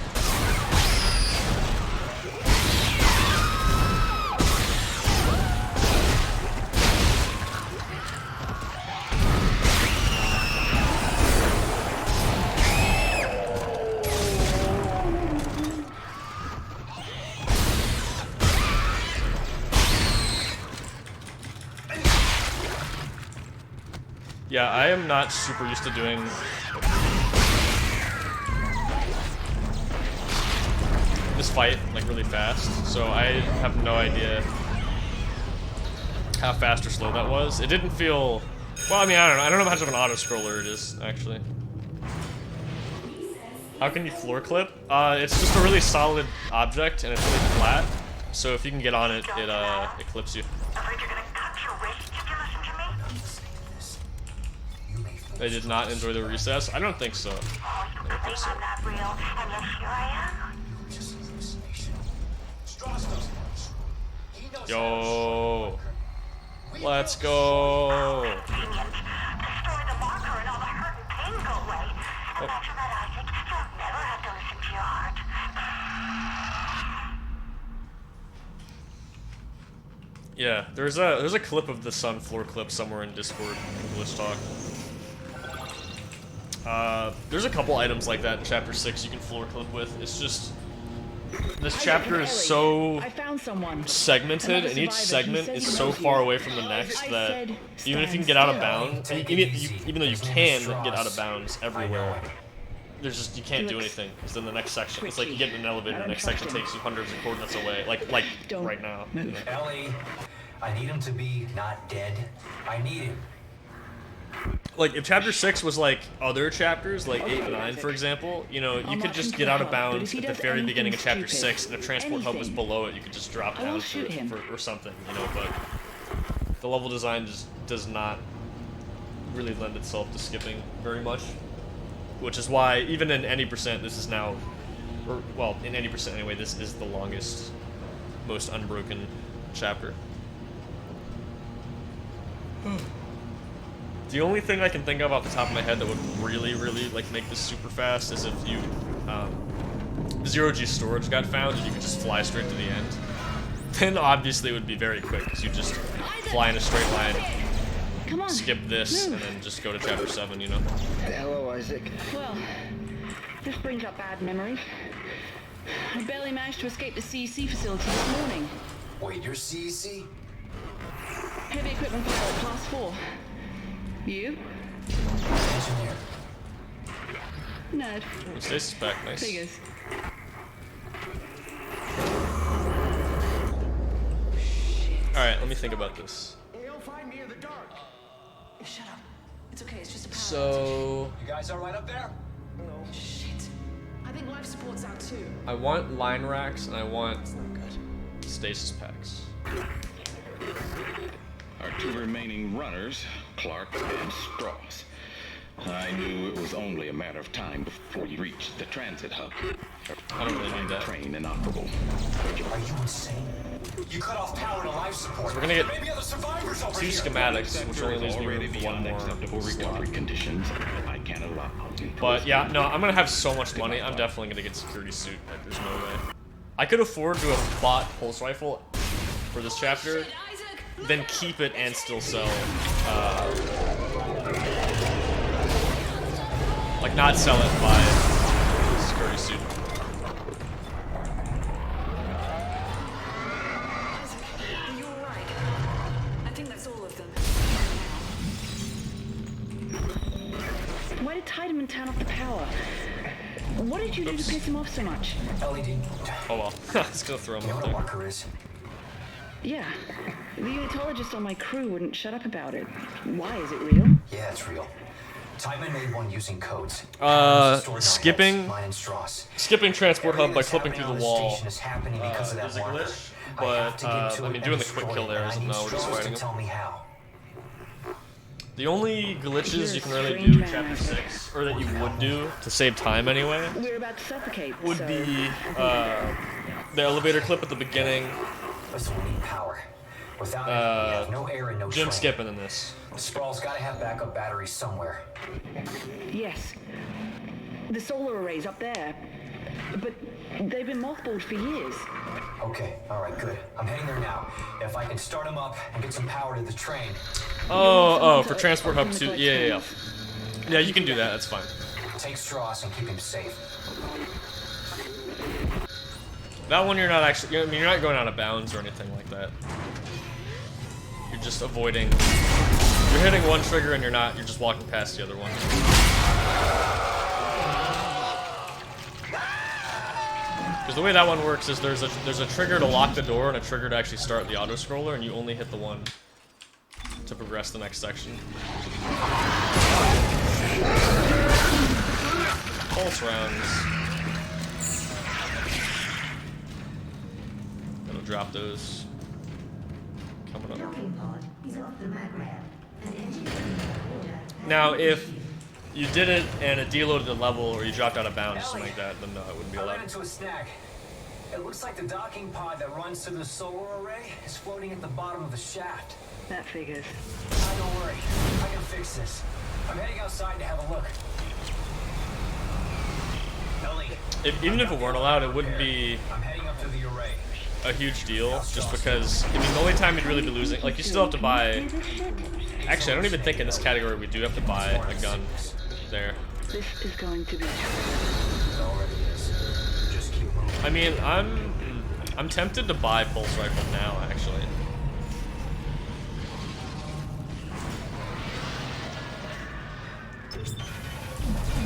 Yeah, I am not super used to doing this fight like really fast, so I have no idea how fast or slow that was. It didn't feel... Well, I mean, I don't know. I don't know how much of an auto-scroller it is, actually. How can you floor clip? It's just a really solid object, and it's really flat, so if you can get on it, it clips you. They did not enjoy the recess? I don't think so. I don't think so. Yo. Let's go. Yeah, there's a clip of the sun floor clip somewhere in Discord in Glitch Talk. There's a couple items like that in Chapter 6 you can floor clip with. It's just... This chapter is so segmented, and each segment is so far away from the next that even if you can get out of bounds, even though you can get out of bounds everywhere, there's just, you can't do anything. Because then the next section, it's like you get in an elevator, the next section takes you hundreds of coordinates away, like right now. You know? Ellie, I need him to be not dead. I need him. Like, if Chapter 6 was like other chapters, like 8 and 9, for example, you know, you could just get out of bounds at the very beginning of Chapter 6, and if transport hub was below it, you could just drop down to it or something, you know, but the level design just does not really lend itself to skipping very much, which is why, even in any percent, this is now, or, well, in any percent anyway, this is the longest most unbroken chapter. The only thing I can think of off the top of my head that would really, really like make this super fast is if you zero-G storage got found and you could just fly straight to the end. Then obviously it would be very quick because you just fly in a straight line, Come on. skip this, and then just go to chapter 7. You know. Hello, Isaac. Well, this brings up bad memories. I barely managed to escape the CEC facility this morning. Wait, you're CEC? Heavy equipment pilot, class 4. You? Engineer. Nerd. Ooh, stasis pack, nice. Figures. Alright, let me think about this. You'll find me in the dark. Shut up. It's okay, it's just a power So... You guys all right up there? outage. Shit. I think life support's out too. I want line racks and I want stasis packs. Our two remaining runners, Clark and Strauss. I knew it was only a matter of time before you reached the transit hub. I don't really need that. Train inoperable. Are you insane? You cut off power to life support. So we're gonna get Maybe other survivors over 2 here. schematics, which only leaves me Already room for beyond one more acceptable slot. recovery conditions. I can't allow. But yeah, no, I'm gonna have so much money. I'm definitely gonna get security suit. Like, there's no way. I could afford to have bought pulse rifle for this chapter, then keep it and still sell. Like not sell it, buy security suit. You're right. I think that's all of them. Why did Tiedemann turn off the power? What did you do to piss him off so much? LED. Oh well, let's go throw him You know up what a there. marker is? Yeah. The unitologist on my crew wouldn't shut up about it. Why, is it real? Yeah, it's real. Tiedemann made one using codes. Skipping Mine and Strauss. skipping transport hub by Everything that's flipping through happening the on this wall station is happening because of that is a marker. glitch, I have but to get to I it mean and doing the destroy quick kill it, there and I isn't need no, we're just Strauss fighting to him. tell me how. The only glitches You're you can a really strange do in man, chapter Isaac. 6, or that you would do to save time anyway, We're about to suffocate. would so be the elevator clip at the beginning, Listen, we need power. Without it, we have no air and no Jim train. skipping in this. Sprawl's gotta have backup batteries somewhere. Yes. The solar array's up there. But they've been mothballed for years. Okay, alright, good. I'm heading there now. If I can start them up and get some power to the train. Oh, for transport hub 2, yeah. Yeah, you can do that, that's fine. Take Strauss and keep him safe. That one you're not actually, I mean, you're not going out of bounds or anything like that. You're just avoiding, you're hitting one trigger and you're just walking past the other one. Because the way that one works is there's a trigger to lock the door and a trigger to actually start the auto scroller, and you only hit the one to progress the next section. Pulse rounds. Gonna drop those. Coming up. Now, if you did it and it deloaded the level, or you dropped out of bounds or something like that, then no, it wouldn't be I allowed. ran into a snag. It looks like the docking pod that runs to the solar array is floating at the bottom of the shaft. That figures. Don't worry, I can fix this. I'm heading outside to have a look. Ellie, Even if it weren't allowed, it wouldn't be I'm heading up to the array. a huge deal, just because, I mean, the only time you'd really be losing, like, you still have to buy, actually, I don't even think in this category we do have to buy a gun there. This is going to be I mean, I'm tempted to buy pulse rifle now, actually.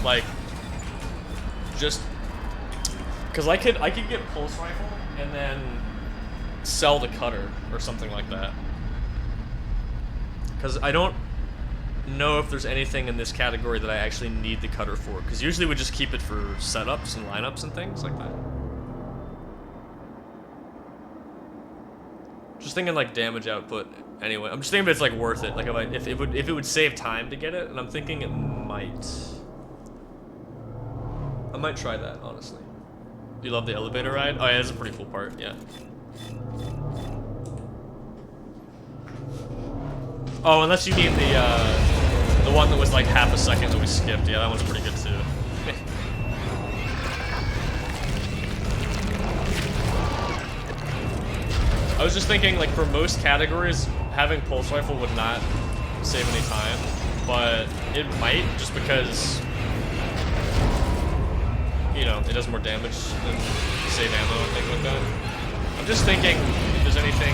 Like, just because I could get pulse rifle and then sell the cutter or something like that. Because I don't know if there's anything in this category that I actually need the cutter for. Because usually we just keep it for setups and lineups and things like that. Just thinking like damage output. Anyway, I'm just thinking if it's like worth it. Like if it would save time to get it, and I'm thinking it might. I might try that honestly. You love the elevator ride? Oh yeah, that's a pretty cool part. Yeah. Oh, unless you mean the one that was like half a second that we skipped. Yeah, that one's pretty good too. I was just thinking, like, for most categories, having pulse rifle would not save any time, but it might, just because, you know, it does more damage than save ammo and things like that. I'm just thinking if there's anything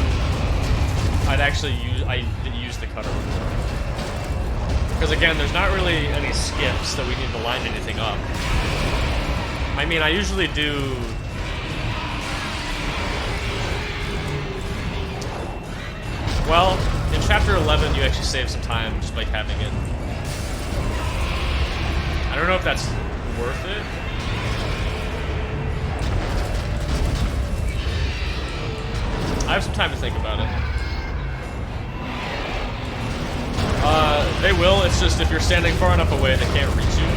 I'd actually use. I use the cutter before, because again, there's not really any skips that we need to line anything up. I mean, I usually do. Well, in Chapter 11, you actually save some time just by having it. I don't know if that's worth it. I have some time to think about it. They will, it's just if you're standing far enough away, they can't reach you.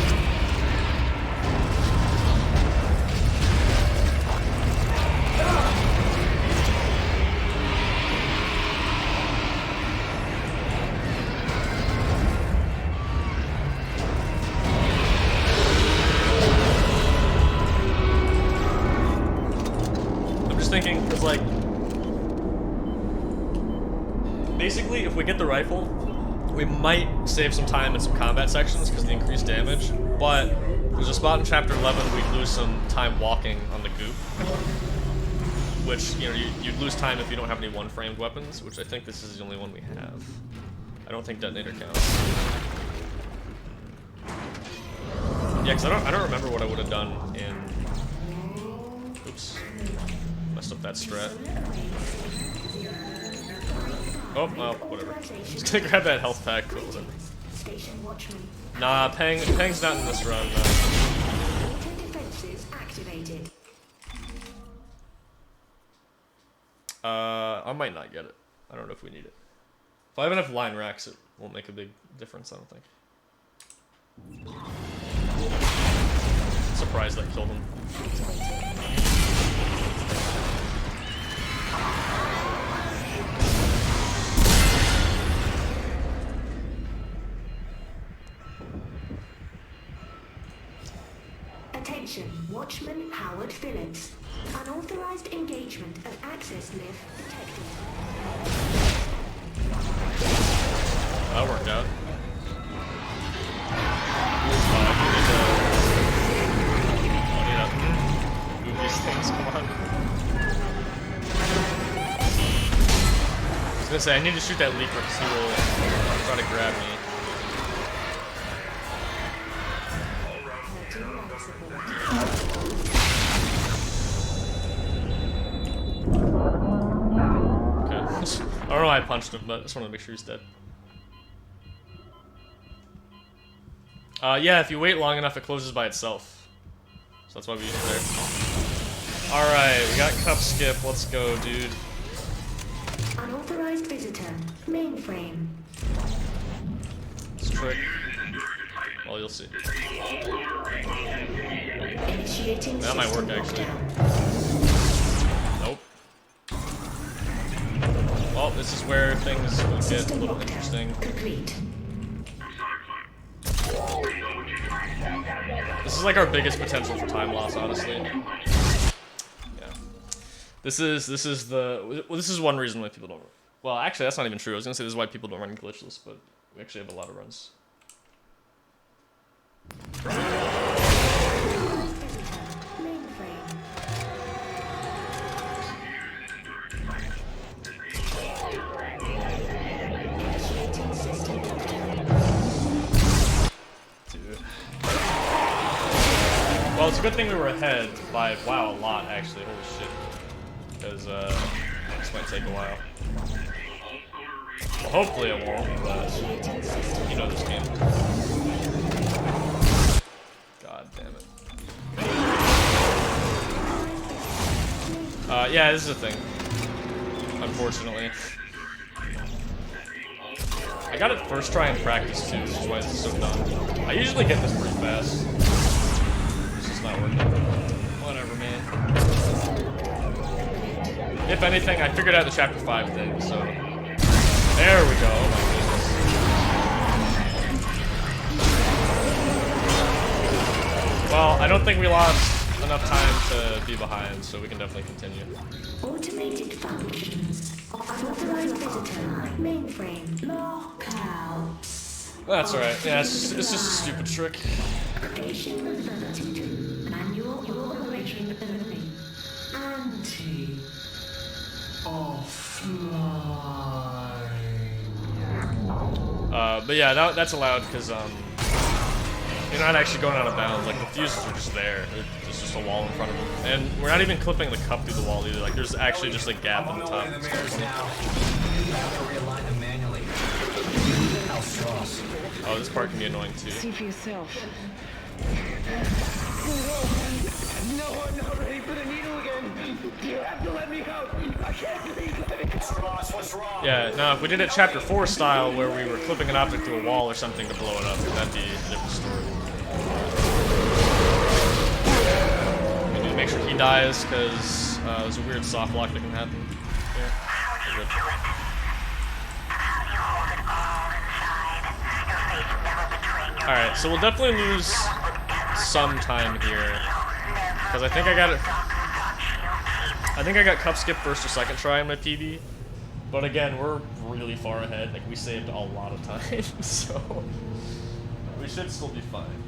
Thinking, because like basically if we get the rifle, we might save some time in some combat sections because of the increased damage, but there's a spot in Chapter 11 we'd lose some time walking on the goop, which, you know, you'd lose time if you don't have any one-framed weapons, which I think this is the only one we have. I don't think detonator counts. Yeah, because I don't remember what I would have done in... Oops. Messed up that strat. Oh, whatever. Just gonna grab that health pack. Cool. Nah, Peng's not in this run. I might not get it. I don't know if we need it. If I have enough line racks, it won't make a big difference, I don't think. Surprised that killed him. Attention, Watchman Howard Phillips. Unauthorized engagement of access lift detected. That worked out. Move these things, come on. I was gonna say, I need to shoot that leaker because he will try to grab me. Okay. I don't know why I punched him, but I just wanted to make sure he's dead. Yeah, if you wait long enough, it closes by itself. So that's why we use it there. Alright, we got cup skip. Let's go, dude. Unauthorized visitor. Mainframe. This trick. Well, you'll see. Initiating that might work, actually. Nope. Well, this is where things will get a little interesting. Complete. This is like our biggest potential for time loss, honestly. Yeah. This is one reason why people don't. Well, actually, that's not even true. I was gonna say this is why people don't run glitchless, but we actually have a lot of runs. Well, it's a good thing we were ahead by, wow, a lot, actually. Holy shit. Because, this might take a while. Well, hopefully it won't, but you know this game. God damn it. Yeah, this is a thing. Unfortunately. I got it first try in practice, too, which is why this is so dumb. I usually get this pretty fast. Not working. Whatever, man. If anything, I figured out the chapter 5 thing, so... There we go, oh my goodness. Well, I don't think we lost enough time to be behind, so we can definitely continue. Automated functions. Authorized visitor. Mainframe. Lockouts. That's alright, yeah, it's just a stupid trick. Station alerted. Manual operation ability. Anti. But yeah, that's allowed because you're not actually going out of bounds. Like the fuses are just there. There's just a wall in front of them, and we're not even clipping the cup through the wall either. Like there's actually just a gap in the top. The mirrors now. You have to realign them manually. How straws. Oh, this part can be annoying too. See for yourself. No, I'm not ready for the needle again. You have to let me out. I can't breathe. Straws, what's wrong? Yeah, now if we did it chapter 4 style where we were clipping an object through a wall or something to blow it up, that'd be a different story. We need to make sure he dies because there's a weird soft lock that can happen. Yeah. Alright, so we'll definitely lose some time here. Because I think I got it. I think I got cup skip first or second try on my PB. But again, we're really far ahead. Like we saved a lot of time, so we should still be fine.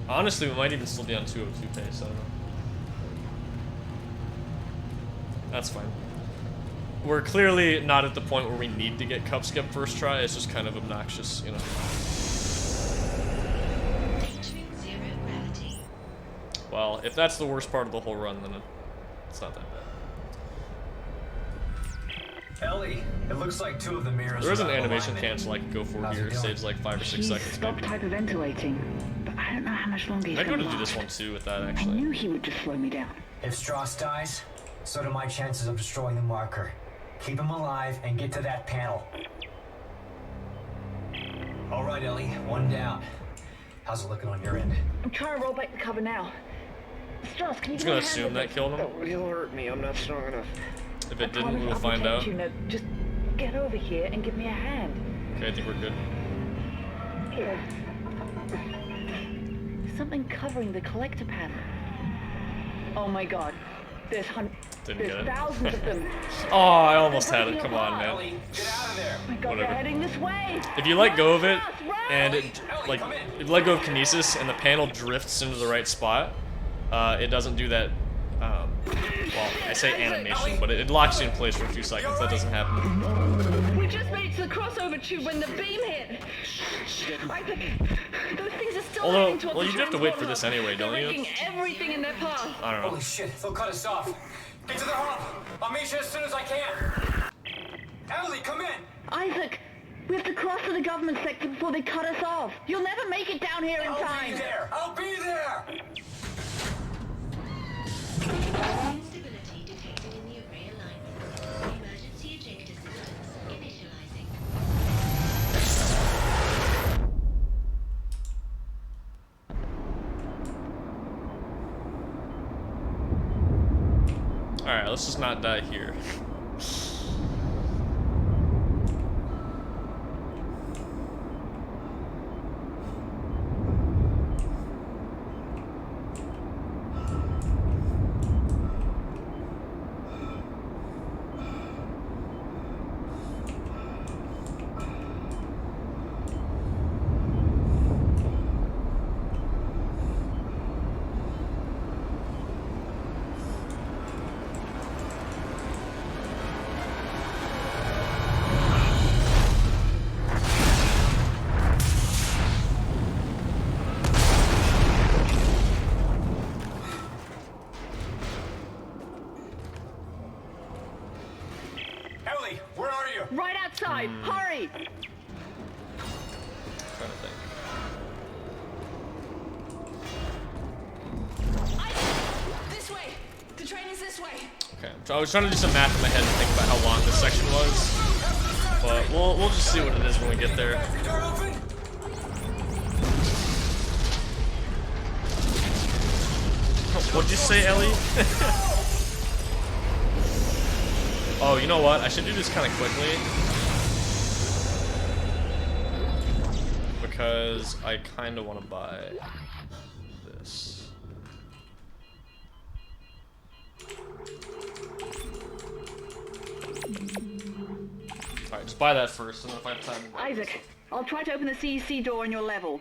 Honestly, we might even still be on 202 pace, I don't know. That's fine. We're clearly not at the point where we need to get cup skip first try, it's just kind of obnoxious, you know. Well, if that's the worst part of the whole run, then it's not that bad. Ellie, it looks like 2 of the mirrors. There is an animation cancel I can go for here. It saves like 5 or 6 seconds. Stopped hyperventilating, but I don't know how much longer he's I'd go gonna to do this last. one too with that I actually. knew he would just slow me down. If Strauss dies, so do my chances of destroying the marker. Keep him alive and get to that panel. All right, Ellie, 1 down. How's it looking on your end? I'm trying to roll back the cover now. Strauss, can you He's gonna assume that killed him. He'll hurt me. I'm not strong enough. If it didn't, we'll find out. You know, just get over here and give me a hand. Okay, I think we're good. Here. Something covering the collector panel. Oh my god. There's thousands of them. Oh, I almost had it. Come on, man. Ellie, get out of there. Oh my god, Whatever. they're heading this way. If you let go of it, and it, like, if you let go of kinesis and the panel drifts into the right spot, it doesn't do that, well, I say animation, but it locks you in place for a few seconds. That doesn't happen. We just made it to the crossover tube when the beam hit. Those things are still Although, heading towards well, the you have to wait for this anyway, don't They're you? wrecking everything in their path. I don't know. Holy shit, they'll cut us off. Get to the hub. I'll meet you as soon as I can. Ellie, come in. Isaac, we have to cross to the government sector before they cut us off. You'll never make it down here in I'll time. be there. I'll be there. Instability detected in the array alignment. Emergency ejector systems initializing. Alright, let's just not die here. Ellie, where are you? Right outside. Hurry. Trying to think. This way! The train is this way! Okay, I was trying to do some math in my head and think about how long this section was, but we'll just see what it is when we get there. What'd you say, Ellie? Oh, you know what? I should do this kind of quickly. Because I kind of want to buy this. Alright, just buy that first, and then if I have time... Isaac, I'll try to open the CEC door on your level.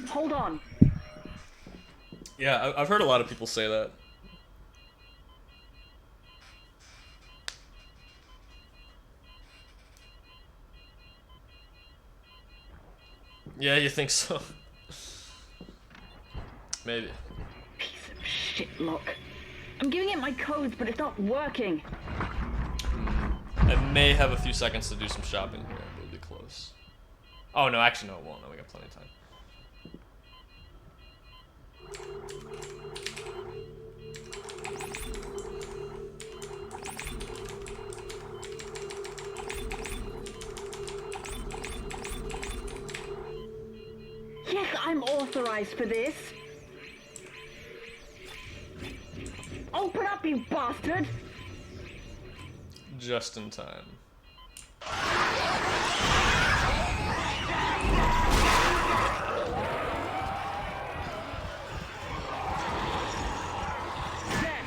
Hold on. Yeah, I've heard a lot of people say that. Yeah, you think so? Maybe. Piece of shit lock. I'm giving it my codes, but it's not working. I may have a few seconds to do some shopping here. It'll be close. Oh, no, actually, no, it won't. No, we got plenty of time. Yes, I'm authorized for this. Open up, you bastard! Just in time. There,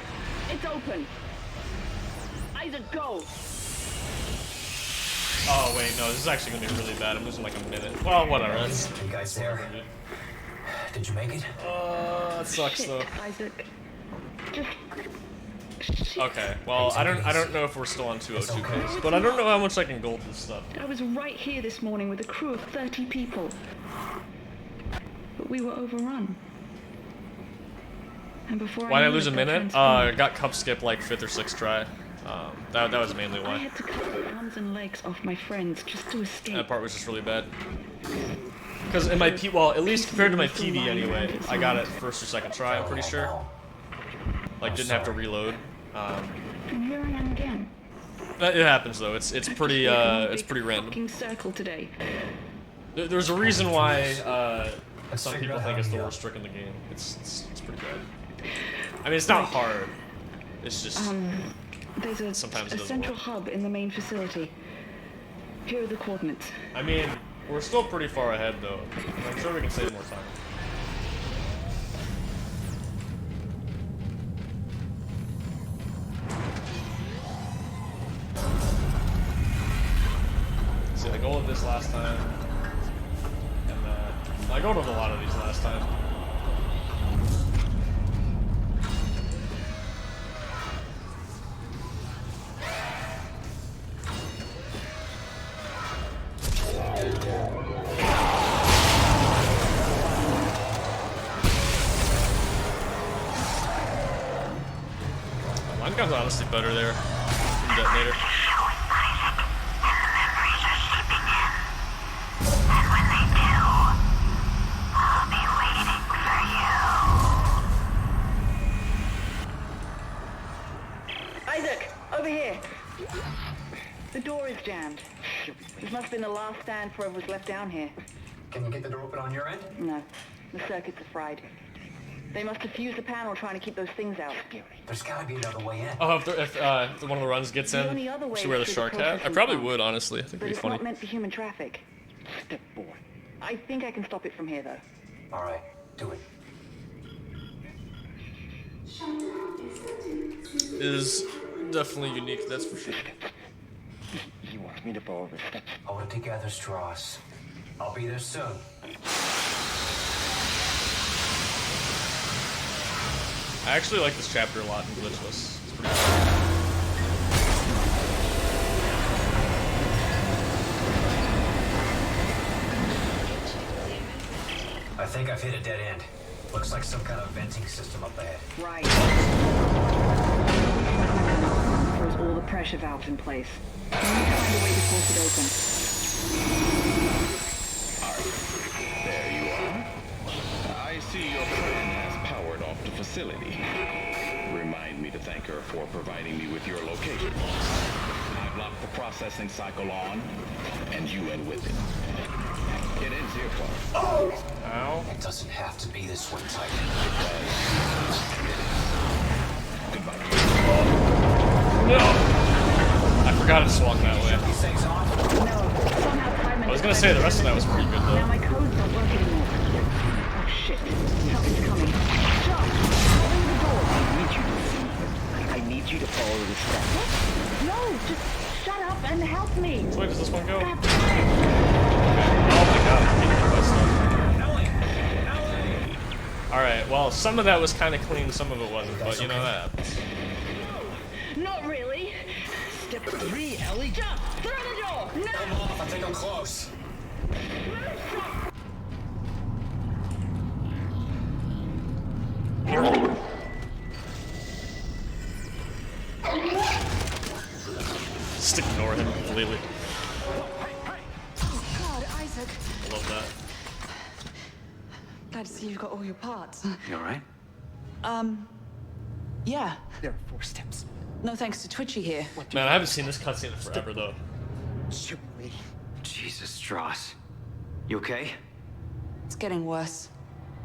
it's open. Isaac, go! Oh, wait, no, this is actually gonna be really bad. I'm losing like a minute. Well, whatever. That's... You guys there? Did you make it? That sucks, Shit, though. Isaac. Just... Okay, well, I don't know if we're still on 202 codes, but I don't know how much I can gold this stuff. I was right here this morning with a crew of 30 people. But we were overrun. And before Why did I knew lose it, a that minute? transformed. I got cup skip like 5th or 6th try. That was mainly I why. had to cut the arms and legs off my friends just to escape. That part was just really bad. Because in my well, at least compared to my PV anyway, I got it 1st or 2nd try, I'm pretty sure. Like, didn't have to reload. And here I am again. It happens though. It's pretty random. Fucking circle today. There's a reason why some people think it's the worst trick in the game. It's pretty bad. I mean, it's not hard. It's just There's a sometimes it doesn't central work. hub in the main facility. Here are the coordinates. I mean, we're still pretty far ahead though. I'm sure we can save more time. See, I golded this last time, and I golded a lot of these last time. Mine gun's honestly better there than detonator. Isaac, over here. The door is jammed. This must have been the last stand forever was left down here. Can you get the door open on your end? No, the circuits are fried. They must have fused the panel trying to keep those things out. There's gotta be another way in. Oh, if one of the runs gets in, only other way should wear the is through shark the hat? I processing probably plant. would, honestly. I think But it'd be it's funny. not meant for human traffic. Step boy. I think I can stop it from here, though. All right, do it. Is definitely unique, that's for sure. You want me to borrow this stuff? Hold it together, Strauss. I'll be there soon. I actually like this chapter a lot in Glitchless. It's pretty cool. I think I've hit a dead end. Looks like some kind of venting system up ahead. Right. Throws all the pressure valves in place. We need to find a way to force it open. There you are. I see your friend has powered off the facility. Remind me to thank her for providing me with your location. I've locked the processing cycle on, and you in with it. It ends here, Clark. Oh! Ow. It doesn't have to be this one, Titan. Goodbye. No! I forgot it swung that way. These things off? No. Somehow time I was gonna say the rest of that was pretty good Now though. my codes don't work anymore. Oh shit. Something's coming. Stop! Open the door. I need you to follow the steps. What? No, just shut up and help me. Which way does this one go? God. Okay. Oh my god, I'm getting hit by stuff. Alright, well, some of that was kind of clean, some of it wasn't, but you know that happens. Not really. Step 3, Ellie. Jump! Through the door! No! Hold off, I think I'm close. Just ignore him completely. Oh, God, Isaac. I love that. Glad to see you've got all your parts. You alright? Yeah. There are 4 steps. No thanks to Twitchy here. Man, I haven't seen this cutscene in forever though. Jesus, Strauss. You okay? It's getting worse.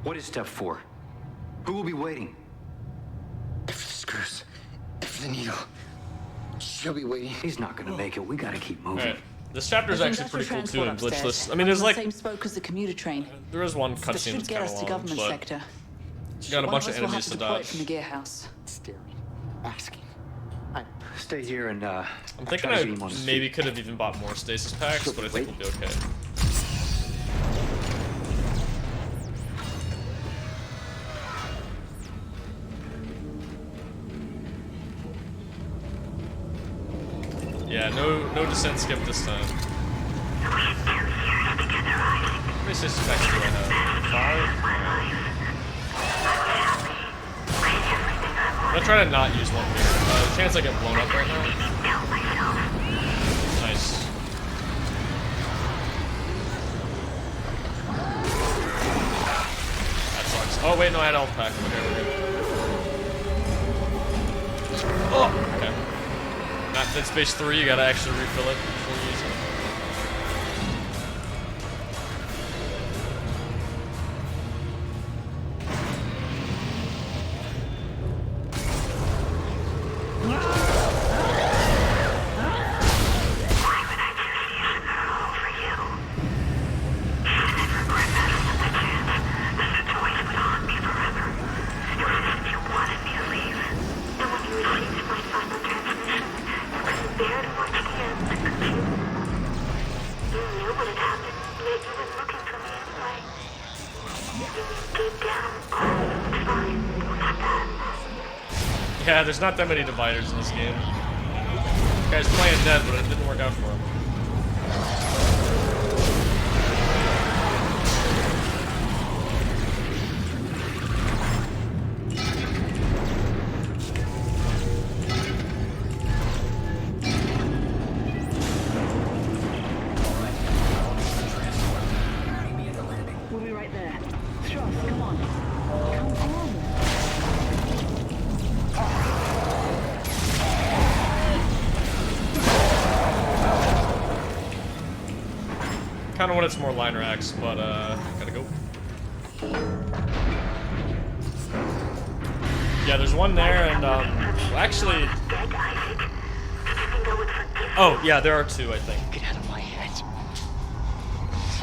What is step 4? Who will be waiting? If the screws, if the needle, she'll be waiting. He's not gonna make it. We gotta keep moving. Alright. This chapter is There's actually pretty industrial cool too in transport Glitchless. upstairs. I mean, there's On the like same spoke as the commuter train. there is one That cutscene should that's get kind us of to long, government but sector. you got a One bunch of of us will enemies have to to deploy dodge. from the gear house. Staring, asking. I stay here and I'm thinking try to I get him on his maybe feet. could have even bought more stasis packs, but I think we'll be okay. Yeah, no descent skip this time. How many stasis packs do I have? 5? I'm gonna try to not use one here. The chance I get blown up right now. Nice. That sucks. Oh wait, no, I had health pack. Okay, we're good. Oh, okay. Not Dead Space 3, you gotta actually refill it before you use it. Yeah, there's not that many dividers in this game. This guy's playing dead, but it didn't work out for him. We'll be right there. Strauss, come on. Come on. Kind of when it's more line racks, but gotta go. Yeah, there's one there, and well, actually. Oh yeah, there are 2, I think. Get out of my head.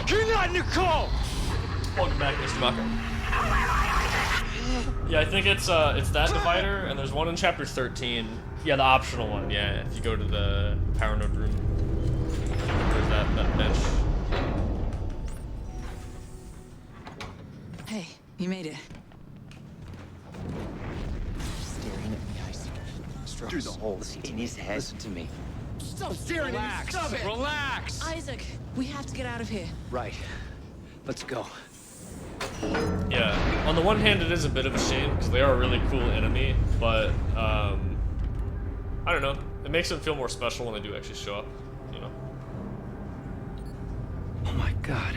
You're not Nicole. Welcome back, Mr. Maka. Yeah, I think it's that divider, and there's one in chapter 13. Yeah, the optional one. Yeah, if you go to the power node room, there's that bench. Hey, you made it. Staring at me, Isaac. Through the holes in his head. Listen to me. Stop staring at me. Stop it. Relax. Isaac, we have to get out of here. Right. Let's go. Yeah, on the one hand, it is a bit of a shame because they are a really cool enemy, but I don't know. It makes them feel more special when they do actually show up, you know. Oh my God.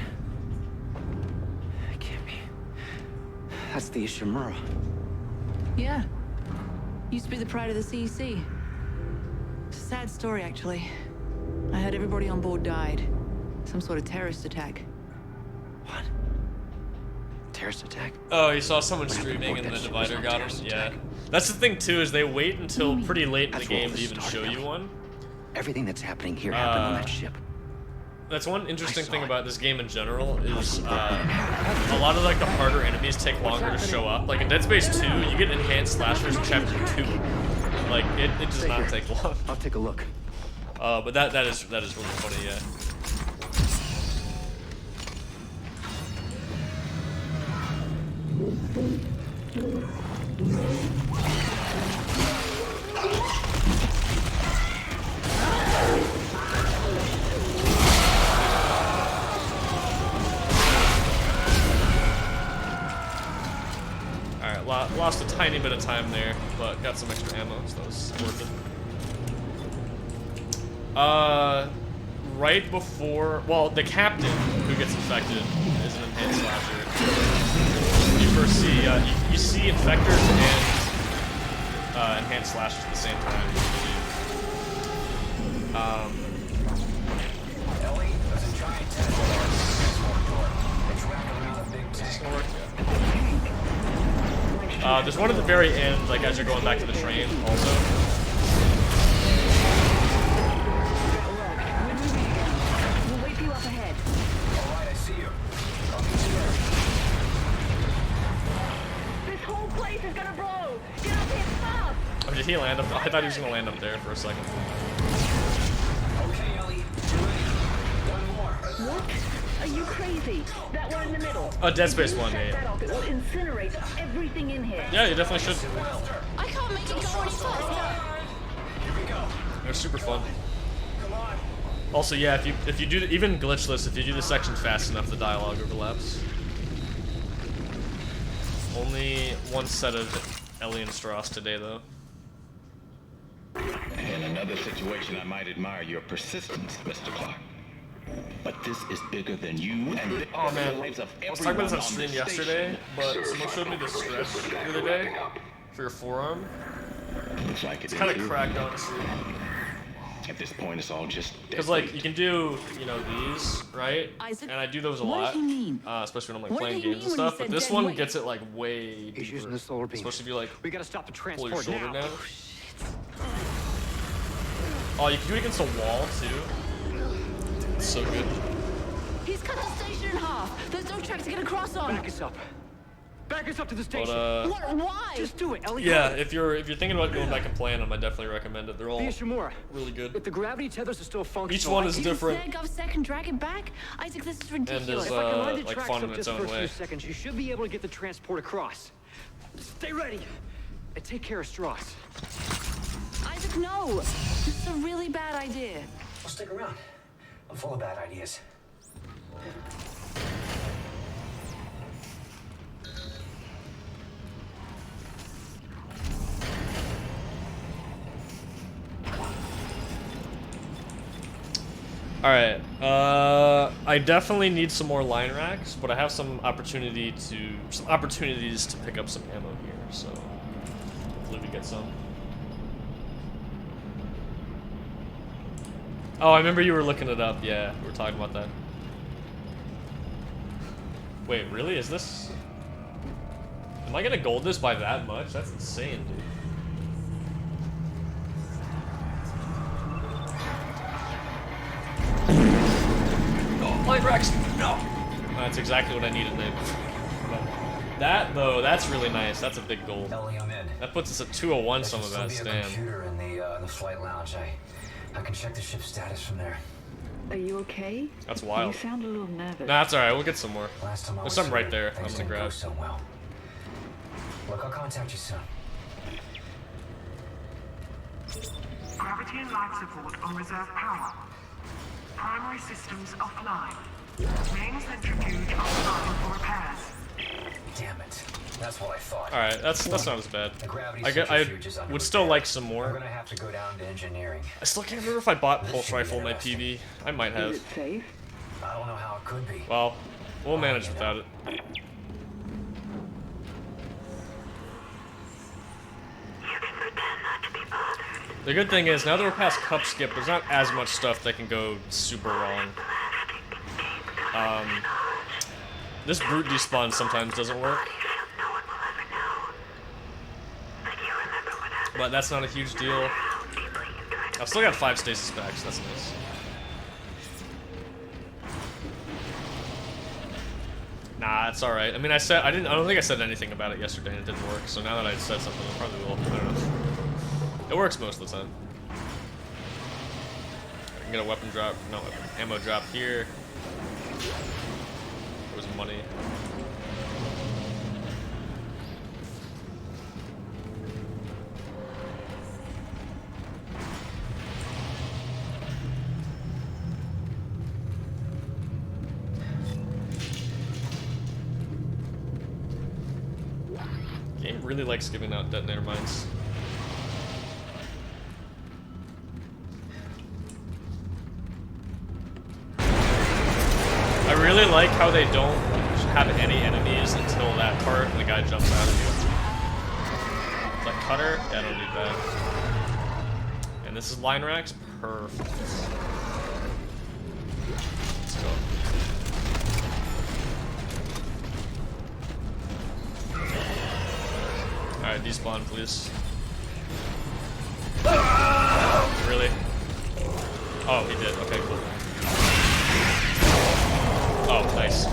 It can't be. That's the Ishimura. Yeah. Used to be the pride of the CEC. It's a sad story, actually. I heard everybody on board died. Some sort of terrorist attack. terrorist attack? Oh, you saw someone streaming and the divider got him? Yeah. That's the thing too, is they wait until pretty late in the game to even show you one. Everything that's happening here happened on that ship. That's one interesting thing about this game in general is a lot of like the harder enemies take longer to show up. Like in Dead Space 2, you get enhanced slashers in Chapter 2. Like it does not take long. I'll take a look. But that is really funny, yeah. Alright, lost a tiny bit of time there, but got some extra ammo, so that was worth it. Right before, well, the captain who gets infected is an enhanced slasher. You first see, you see infectors and enhanced slashers at the same time, I believe. Ellie, there's a giant tentacle on the transport door. It's wrapped around a big tank. There's one at the very end, like as you're going back to the train, also. We'll wait for you up ahead. Alright, I see you. I'll meet you there. This whole place is gonna blow! Get up here fast! Oh, did he land up? I thought he was gonna land up there for a second. Okay, Ellie, you're ready. One more. What? Are you crazy? That one in the middle. Oh, Dead Space 1, Set yeah. that off, it will incinerate everything in here. Yeah, you definitely should. I can't make it go any faster. They're super fun. Also, yeah, if you do even glitchless, if you do the section fast enough, the dialogue overlaps. Only one set of Ellie and Strauss today, though. In another situation, I might admire your persistence, Mr. Clark. But this is bigger than you and Oh man, the lives of I was talking about this on everyone stream this yesterday, station. but someone showed me the stretch the other day for your forearm. Looks like It's it kind is of you. cracked, honestly. At this point, it's all just Because like you can do, you know, these, right? Isaac, And I do those a what lot, did he mean? especially when I'm like What playing did he games and mean when he stuff. But said this dead one weight? gets it like way He's using deeper. the solar beam. Especially if you like We gotta stop the pull your transport shoulder now. down. Oh, you can do it against a wall too. It's so good. He's cut the station in half. There's no track to get across on. Back us up. Back us up to the But station. What? Why? Just do it, Ellie. yeah, if you're thinking about going back and playing them, I definitely recommend it. They're all Via Shimura. really good. If the gravity tethers are still functional, Each one is I- different. Seg, Gov, Sec, and drag it back? Isaac, this is ridiculous. there's, If I can line the like tracks fun up in its just own for a way. few seconds, you should be able to get the transport across. Stay ready. And take care of Strauss. Isaac, no. This is a really bad idea. Well, stick around. I'm full of bad ideas. Alright, I definitely need some more line racks, but I have some opportunities to pick up some ammo here, so hopefully we get some. Oh, I remember you were looking it up, yeah, we were talking about that. Wait, really? Is this... Am I gonna gold this by that much? That's insane, dude. Light racks! No! That's exactly what I needed, Dave. That, though, that's really nice. That's a big goal. Ellie, I'm in. That puts us at 201 There some should of still that, be a damn. computer in the flight lounge. I can check the ship's status from there. Are you okay? That's wild. You sound a little nervous. Nah, that's alright. We'll get some more. Last time I There's was some right here, there. I'm things gonna didn't go grab. so well. Look, I'll contact you soon. Gravity and life support on reserve power. Primary systems offline. Main centrifuge offline for repairs. Damn it. That's what I thought. Alright, that's not as bad. The gravity I centrifuge is under would still repair. like some We're more. gonna have to go down to engineering. I still can't remember if I bought This pulse should be rifle in my interesting. PV. I might have. Is it safe? I don't know how it could be. Well, we'll manage without it. The good thing is, now that we're past cup skip, there's not as much stuff that can go super wrong. This brute despawn sometimes doesn't work. But that's not a huge deal. I've still got 5 stasis packs, that's nice. Nah, it's alright. I mean, I don't think I said anything about it yesterday and it didn't work, so now that I said something, it probably will. I don't know. It works most of the time. I can get a weapon drop, no, ammo drop here. There's money. Game really likes giving out detonator mines. I really like how they don't have any enemies until that part and the guy jumps out of you. Is that cutter? Yeah, I don't need that. And this is line racks? Perfect. Let's go. Alright, despawn, please. Really? Oh, he did. Okay, cool. Oh, nice.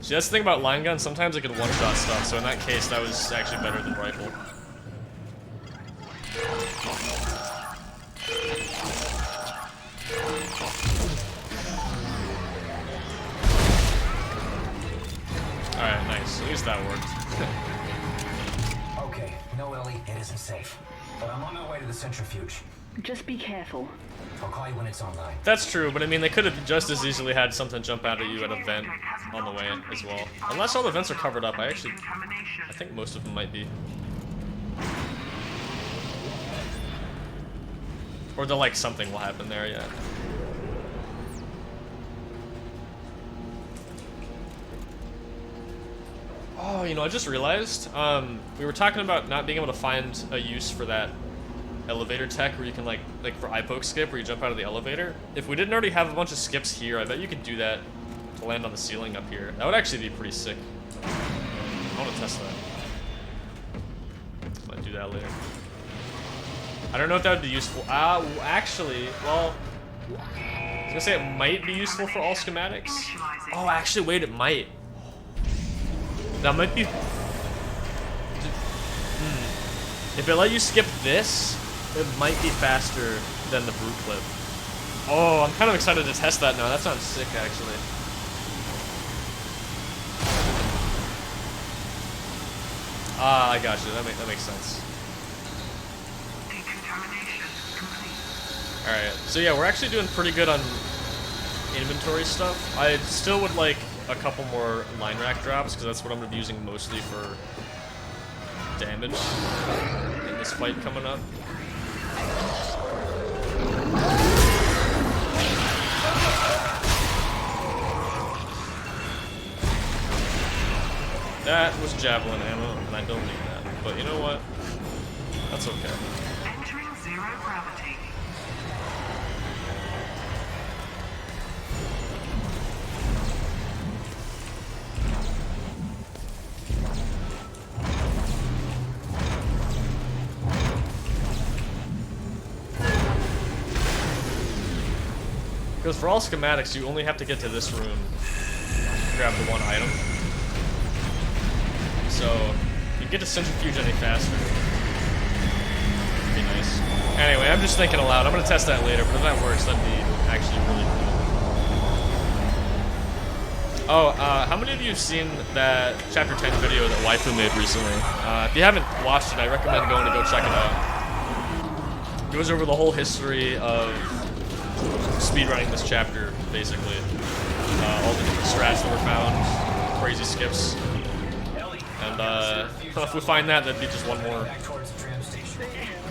See, that's the thing about line gun. Sometimes it can one-shot stuff, so in that case, that was actually better than rifle. Alright, nice. At least that worked. Okay, no, Ellie, it isn't safe. But I'm on my way to the centrifuge. Just be careful. I'll call you when it's online. That's true, but I mean, they could have just as easily had something jump out at you at a vent on the way as well. Unless all the vents are covered up, I think most of them might be. Or the like something will happen there, yeah. Oh, you know, I just realized, we were talking about not being able to find a use for that elevator tech where you can like for eye poke skip where you jump out of the elevator. If we didn't already have a bunch of skips here, I bet you could do that to land on the ceiling up here. That would actually be pretty sick. I want to test that. Might do that later. I don't know if that would be useful. Actually, well, I was gonna say it might be useful for all schematics. Oh, actually, wait, it might. That might be. If it let you skip this, it might be faster than the brute clip. Oh, I'm kind of excited to test that now. That sounds sick, actually. Ah, I got you. That makes sense. Alright, so yeah, we're actually doing pretty good on inventory stuff. I still would like a couple more line rack drops, because that's what I'm going to be using mostly for damage in this fight coming up. That was javelin ammo, and I don't need that. But you know what? That's okay. Entering zero gravity. Because for all schematics, you only have to get to this room, grab the one item. So, if you get to centrifuge any faster, it'd be nice. Anyway, I'm just thinking aloud. I'm going to test that later, but if that works, that'd be actually really cool. Oh, how many of you have seen that Chapter 10 video that Waifu made recently? If you haven't watched it, I recommend going to go check it out. It goes over the whole history of speedrunning this chapter, basically. All the different strats that were found, crazy skips. And if we find that, that'd be just one more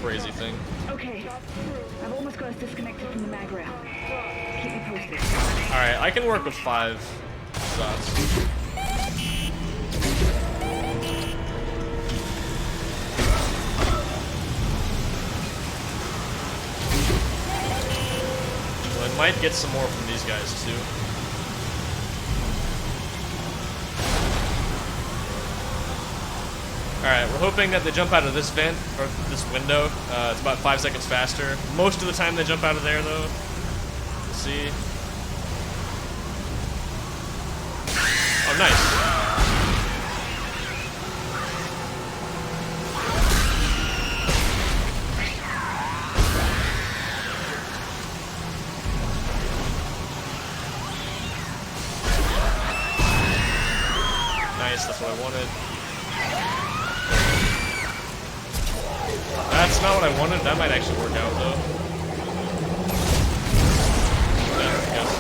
crazy thing. Okay, I've almost got us disconnected from the mag rail. Keep me posted. Alright, I can work with 5 shots. So I might get some more from these guys too. Alright, we're hoping that they jump out of this vent, or this window. It's about 5 seconds faster. Most of the time they jump out of there, though. We'll see. Oh, nice. Nice, that's what I wanted. That's not what I wanted. That might actually work out, though. Yeah, I guess.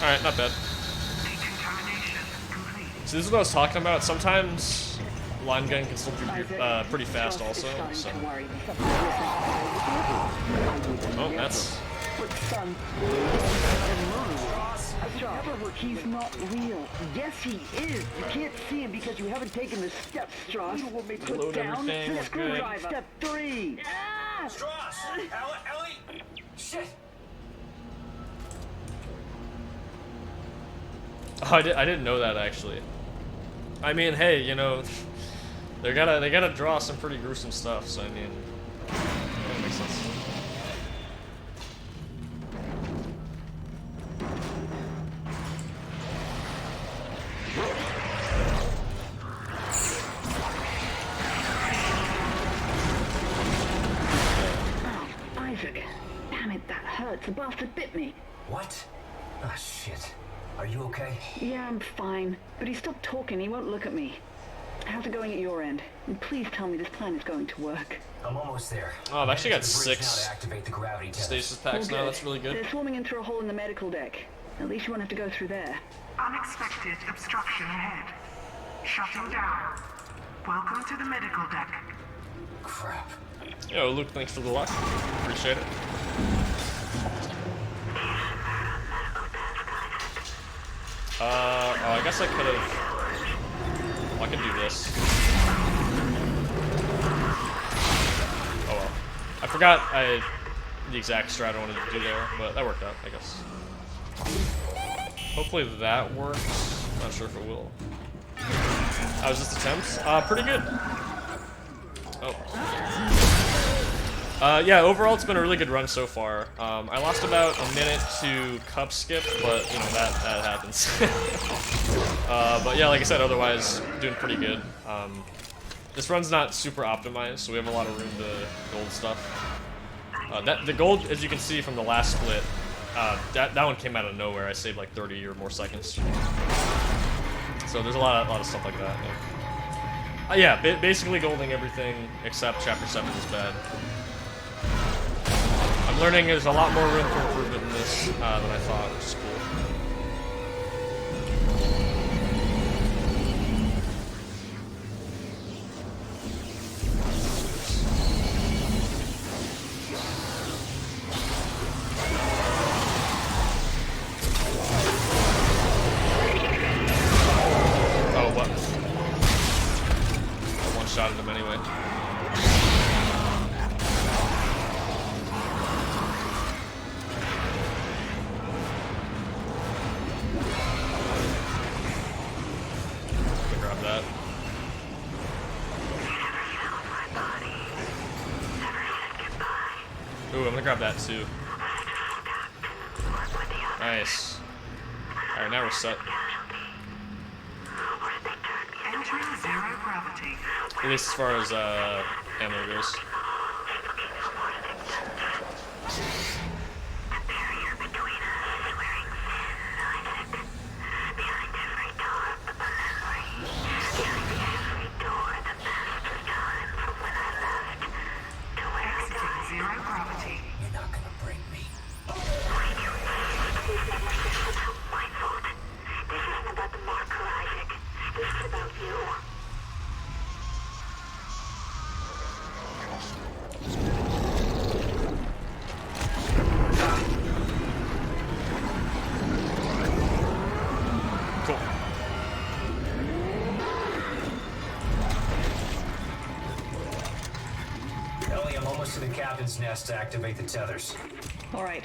Alright, not bad. So this is what I was talking about. Sometimes line gun can still be pretty fast also, so. Oh, that's... He's not real. Yes, he is. You can't see him because you haven't taken the steps, Strauss. You want me to put down the screwdriver. Step 3. Ah! Strauss! Ellie! Shit! Oh, I didn't know that, actually. I mean, hey, you know, they gotta draw some pretty gruesome stuff, so I mean, that makes sense. Oh, Isaac. Damn it, that hurts. The bastard bit me. What? Ah, shit. Are you okay? Yeah, I'm fine. But he stopped talking. He won't look at me. How's it going at your end? And please tell me this plan is going to work. I'm almost there. Oh, I've actually got To the bridge 6 now to activate the gravity test. stasis packs now. That's really good. They're swarming in through a hole in the medical deck. At least you won't have to go through there. Unexpected obstruction ahead. Shutting down. Welcome to the medical deck. Crap. Yo, Luke, thanks for the luck. Appreciate it. Oh, I guess I could have... I can do this. Oh well. I forgot the exact strat I wanted to do there, but that worked out, I guess. Hopefully that works. Not sure if it will. How was this attempt? Pretty good. Oh. Yeah, overall it's been a really good run so far. I lost about a minute to cup skip, but you know, that happens. But yeah, like I said, otherwise doing pretty good. This run's not super optimized, so we have a lot of room to gold stuff. The gold, as you can see from the last split, that one came out of nowhere. I saved like 30 or more seconds. So there's a lot of stuff like that. Yeah, basically golding everything except Chapter 7 is bad. I'm learning there's a lot more room for improvement in this than I thought, which is cool. Oh, what? I one-shotted him anyway. Grab that. Ooh, I'm gonna grab that too. Nice. Alright, now we're set. Entering zero gravity. At least as far as ammo goes. Exiting zero gravity. You're not gonna bring me. This isn't about the marker, Isaac. This is about you. Cool. Ellie, I'm almost close to the captain's nest to activate the tethers. All right.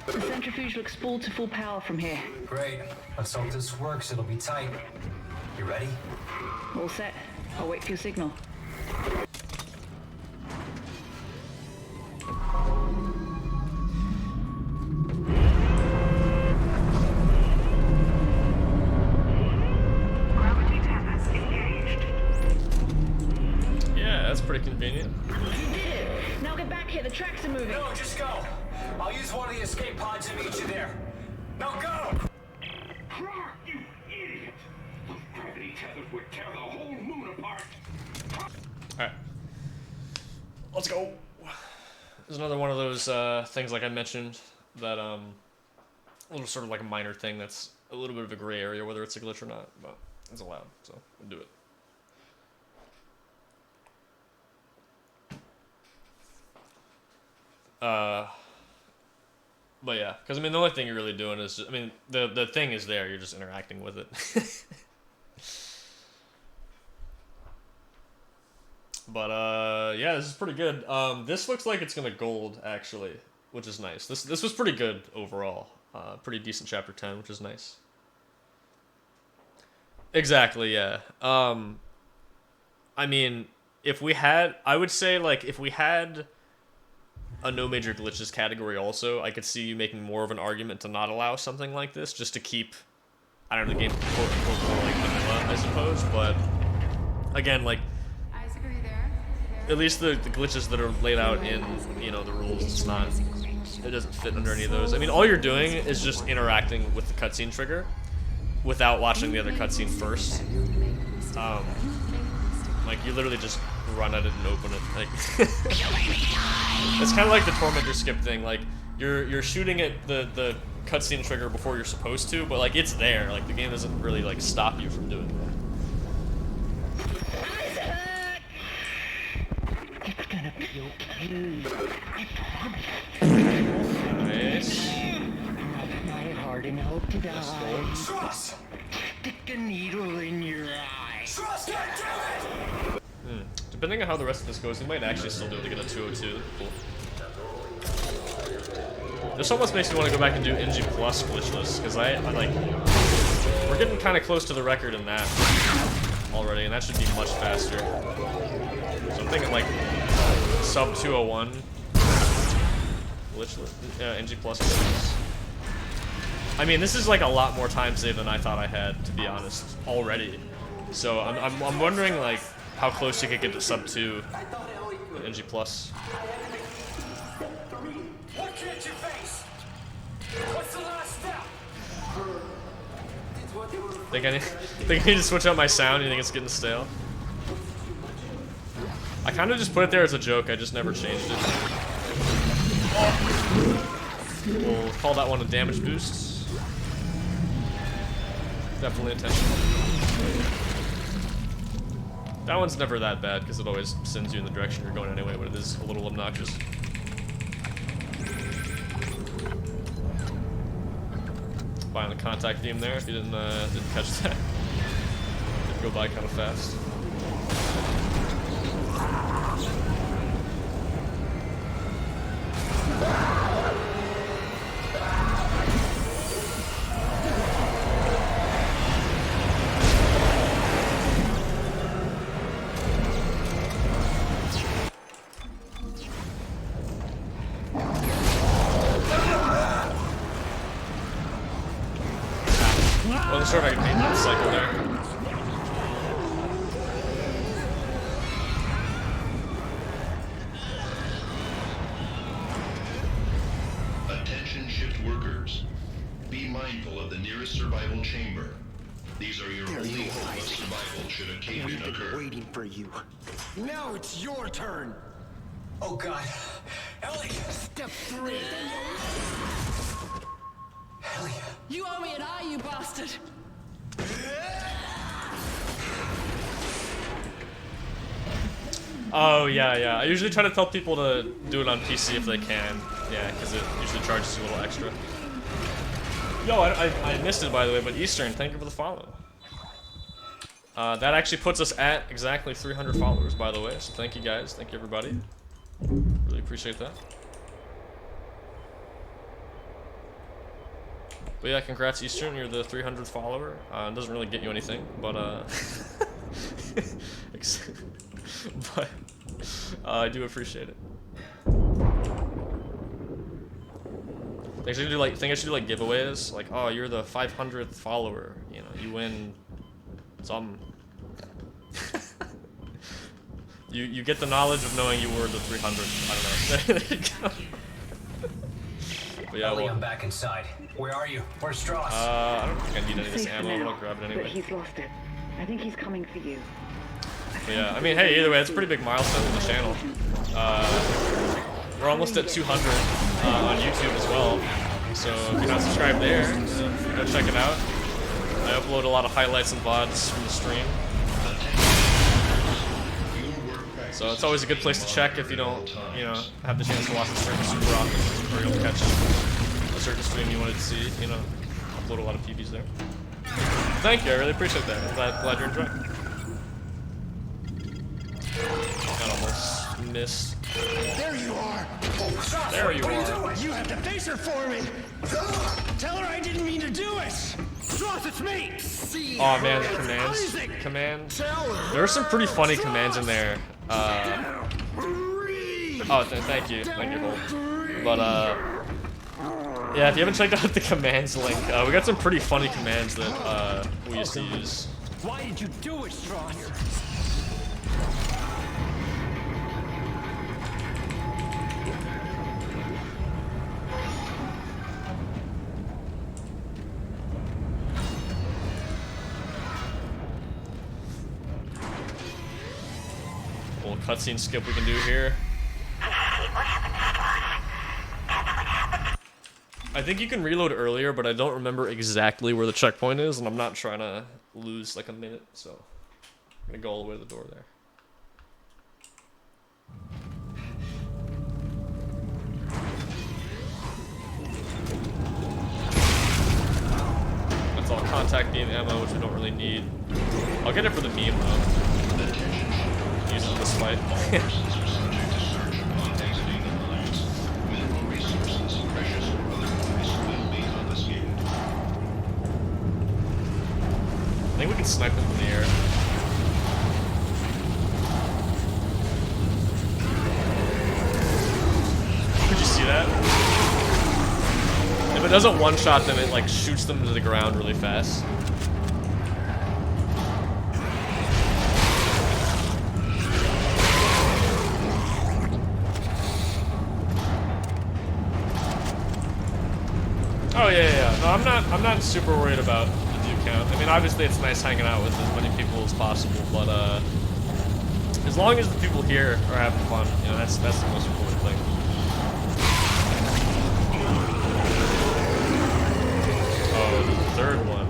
The centrifuge looks full to full power from here. Great. Let's hope this works. It'll be tight. You ready? All set. I'll wait for your signal. Gravity tethers engaged. Yeah, that's pretty convenient. You did it! Now get back here, the tracks are moving. No, just go. I'll use one of the escape pods to meet you there. Now go! You idiot! Those gravity tethers would tear the whole moon apart. Alright. Let's go. There's another one of those things like I mentioned that a little sort of like a minor thing that's a little bit of a gray area whether it's a glitch or not, but it's allowed, so we'll do it. But yeah, because I mean the only thing you're really doing is, I mean the thing is there, you're just interacting with it. But yeah, this is pretty good. This looks like it's gonna gold actually, which is nice. This was pretty good overall. Pretty decent chapter 10, which is nice. Exactly, yeah. I mean, if we had, I would say like if we had a no major glitches category also, I could see you making more of an argument to not allow something like this, just to keep, I don't know, the game quote unquote more like vanilla, I suppose. But again, like, at least the glitches that are laid out in, you know, the rules, it's not, it doesn't fit under any of those. I mean, all you're doing is just interacting with the cutscene trigger without watching the other cutscene first. Like, you literally just run at it and open it. Like, it's kind of like the Tormentor skip thing. Like, you're shooting at the cutscene trigger before you're supposed to, but like it's there. Like, the game doesn't really like stop you from doing that. It's gonna be okay. I promise. Nice. I've tried hard and hope to die. Trust! Stick a needle in your eye. Trust, goddammit! Depending on how the rest of this goes, we might actually still be able to get a 202. Cool. This almost makes me want to go back and do NG Plus glitchless, because I like, we're getting kind of close to the record in that already, and that should be much faster. So I'm thinking like sub 201 glitchless, NG Plus glitchless. I mean, this is like a lot more time save than I thought I had, to be honest, already. So I'm wondering like how close you could get to sub 2 NG Plus. What can't you face? What's the last step? Think I need to switch out my sound? You think it's getting stale? I kind of just put it there as a joke. I just never changed it. We'll call that one a damage boost. Definitely intentional. That one's never that bad because it always sends you in the direction you're going anyway, but it is a little obnoxious. Find the contact beam there if you didn't catch that. Did go by kind of fast. Wasn't sure if I could beat that cycle there. Attention shift workers. Be mindful of the nearest survival chamber. These are your only hope of survival should a cave-in occur. Waiting for you. Now it's your turn. Oh God. Ellie! Step 3. Ellie. You owe me an eye, you bastard! Oh, yeah. I usually try to tell people to do it on PC if they can. Yeah, because it usually charges you a little extra. Yo, I missed it, by the way, but Eastern, thank you for the follow. That actually puts us at exactly 300 followers, by the way, so thank you guys. Thank you, everybody. appreciate that. But yeah, congrats Eastern, you're the 300th follower. It doesn't really get you anything, but but I do appreciate it. Think I should do like giveaways, like, oh, you're the 500th follower, you know, you win some. you get the knowledge of knowing you were the 300th. I don't know. There you go. But yeah, Ellie, well, I'm back inside. Where are you? Where's Strauss? I don't think I need any of this Safe for ammo, but now, I'll grab it but anyway. he's lost it. I think he's coming for you. But yeah, I mean, hey, either way, it's a pretty big milestone for the channel. We're almost at 200 on YouTube as well. So if you're not subscribed there, go check it out. I upload a lot of highlights and VODs from the stream. So it's always a good place to check if you don't, you know, have the chance to watch the stream super often, or you'll catch a certain stream you wanted to see. You know, upload a lot of PBs there. Thank you, I really appreciate that. I'm glad you're enjoying. That almost missed. There you are! There you are. You have to face her for me! Tell her I didn't mean to do it! Strauss, it's me! Oh man, the commands. There are some pretty funny commands in there. Thank you, Holt. But yeah, if you haven't checked out the commands link, we got some pretty funny commands that we used to use. Why did you do it, Strauss? Little cutscene skip we can do here. I think you can reload earlier, but I don't remember exactly where the checkpoint is, and I'm not trying to lose like a minute, so I'm gonna go all the way to the door there. That's all contact beam ammo, which we don't really need. I'll get it for the meme though. Use it in this fight. I think we can snipe them from the air. Did you see that? If it doesn't one-shot them, it like shoots them to the ground really fast. Oh yeah. No, I'm not super worried about the view count. I mean, obviously it's nice hanging out with as many people as possible, but as long as the people here are having fun, you know, that's the most important thing. Oh, the third one.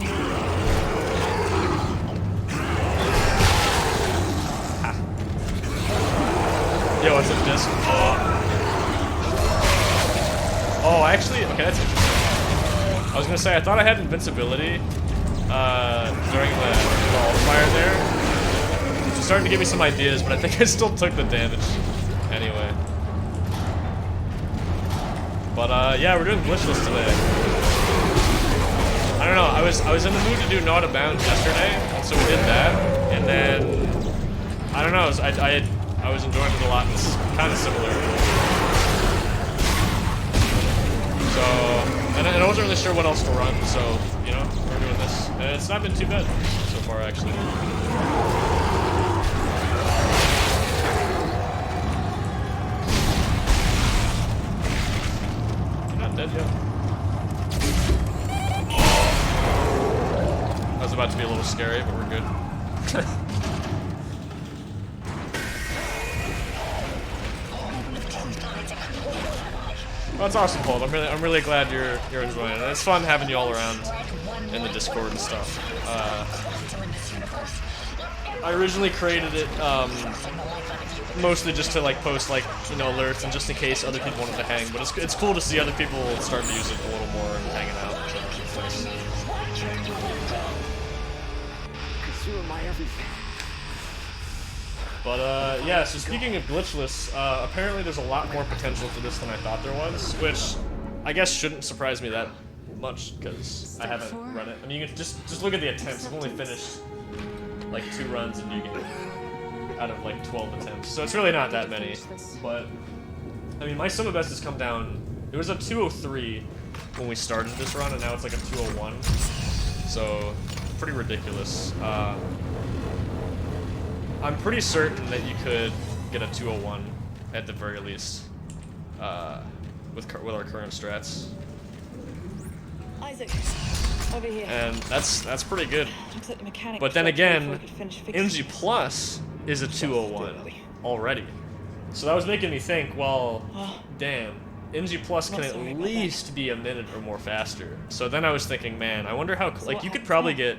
Yo, it's a disc. Oh, actually, okay, that's interesting. I was gonna say, I thought I had invincibility during the fire there. Which was starting to give me some ideas, but I think I still took the damage anyway. But yeah, we're doing Glitchless today. I don't know, I was in the mood to do Not Abound yesterday, and so we did that. And then I don't know, I was enjoying it a lot, and it's kind of similar. So. And I wasn't really sure what else to run, so, you know, we're doing this. And it's not been too bad so far, actually. You're not dead yet. That was about to be a little scary, but we're good. Well, that's awesome, Paul. I'm really glad you're enjoying it. It's fun having you all around in the Discord and stuff. I originally created it mostly just to like post like, you know, alerts and just in case other people wanted to hang. But it's cool to see other people start to use it a little more and hanging out. So it's nice. Because you are my everything. But yeah, so speaking of glitchless, apparently there's a lot more potential for this than I thought there was, which I guess shouldn't surprise me that much because I haven't run it. I mean, you can just look at the attempts. I've only finished like 2 runs in New Game out of like 12 attempts, so it's really not that many. But I mean, my summa best has come down. It was a 203 when we started this run, and now it's like a 201. So pretty ridiculous. I'm pretty certain that you could get a 201 at the very least with our current strats. Isaac, over here. And that's pretty good. Looks like the mechanic But then slept again, before he could finish fixing NG Plus is a 201 already. So that was making me think, well, damn, NG Plus can at least be a minute or more faster. So then I was thinking, man, I wonder how, like, you could probably get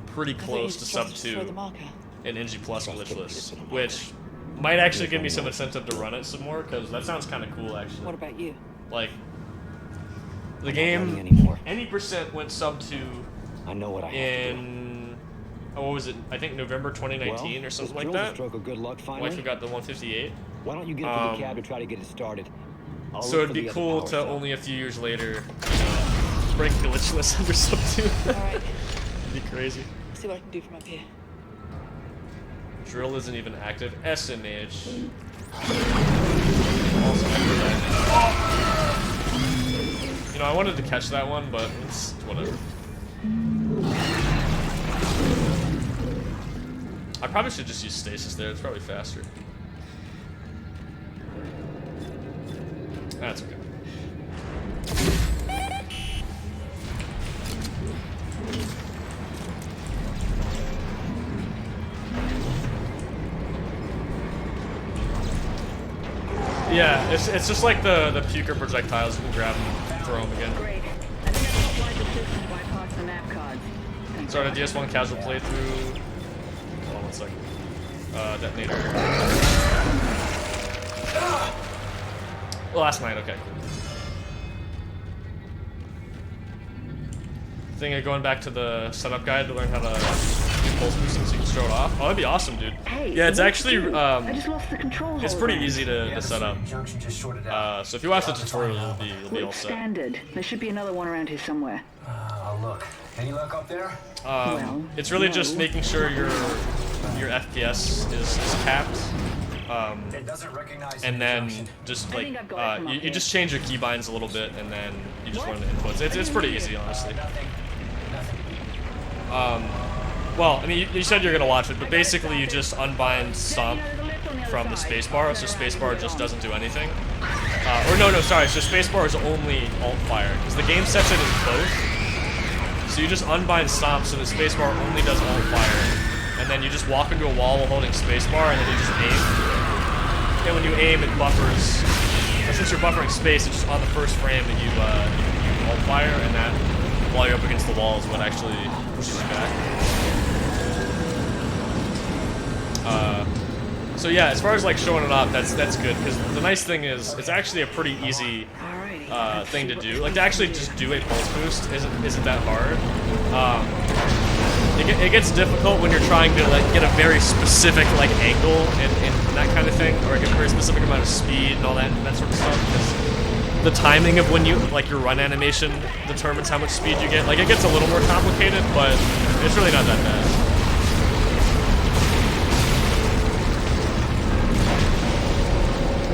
pretty close to sub 2 in NG Plus glitchless, which might actually give me some incentive to run it some more, because that sounds kind of cool, actually. What about you? Like, the game, any percent went sub 2 I know what I in, what was it, I think November 2019 or something like that. Stroke of good luck Wife who got the 158. Why don't you get into the cab to try to get it started? So it'd be cool to only a few years later bring glitchless under sub 2. Alright. It'd be crazy. See what I can do from up here. Drill isn't even active. SMH. You know, I wanted to catch that one, but it's whatever. I probably should just use stasis there. It's probably faster. That's okay. Yeah, it's just like the puker projectiles. You can grab them and throw them again. Great. I think I applied the system to bypass the map cards. Started DS1 casual playthrough. Hold on 1 second. Detonator. Last night, okay, cool. Thinking of going back to the setup guide to learn how to do pulse boosting so you can show it off. Oh, that'd be awesome, dude. Hey, yeah, it's actually I just lost the control it's pretty easy to set up. Junction just shorted out. So if you watch the tutorial, you'll be all set. Standard. There should be another one around here somewhere. I'll look. Any luck up there? It's really just making sure your FPS is capped. It doesn't recognize and then just like you just change your keybinds a little bit, and then you just run the inputs. It's pretty easy, honestly. Well, I mean, you said you're gonna watch it, but basically you just unbind stomp from the spacebar, so spacebar just doesn't do anything. Or no, sorry, so spacebar is only alt fire, because the game sets it as both. So you just unbind stomp, so the spacebar only does alt fire, and then you just walk into a wall while holding spacebar, and then you just aim. And when you aim, it buffers. But since you're buffering space, it's just on the first frame that you alt fire, and that while you're up against the wall is what actually pushes you back. So yeah, as far as like showing it off, that's good, because the nice thing is it's actually a pretty easy thing to do. Like to actually just do a pulse boost isn't that hard. It gets difficult when you're trying to like get a very specific like angle and that kind of thing, or get a very specific amount of speed and all that sort of stuff. Because the timing of when you like your run animation determines how much speed you get. Like it gets a little more complicated, but it's really not that bad.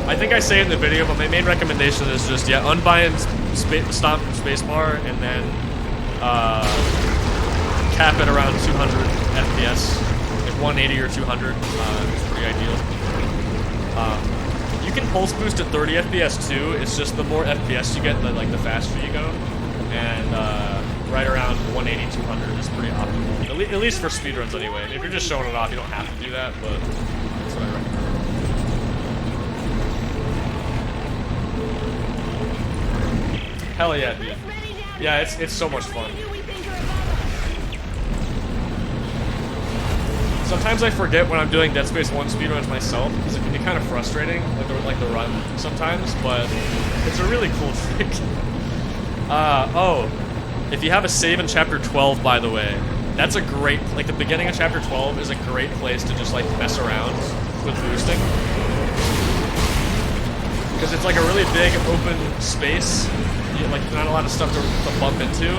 I think I say it in the video, but my main recommendation is just unbind stop from spacebar and then cap it around 200 FPS. If 180 or 200 is pretty ideal. You can pulse boost at 30 FPS too. It's just the more FPS you get, the faster you go. And right around 180, 200 is pretty optimal. At least for speedruns anyway. If you're just showing it off, you don't have to do that, but that's what I recommend. Hell yeah, dude. Yeah, it's so much fun. Sometimes I forget when I'm doing Dead Space 1 speedruns myself, because it can be kind of frustrating, like the run sometimes, but it's a really cool trick. Oh, if you have a save in Chapter 12, by the way, that's a great, like the beginning of Chapter 12 is a great place to just like mess around with boosting. Because it's like a really big open space. You, like not a lot of stuff to bump into.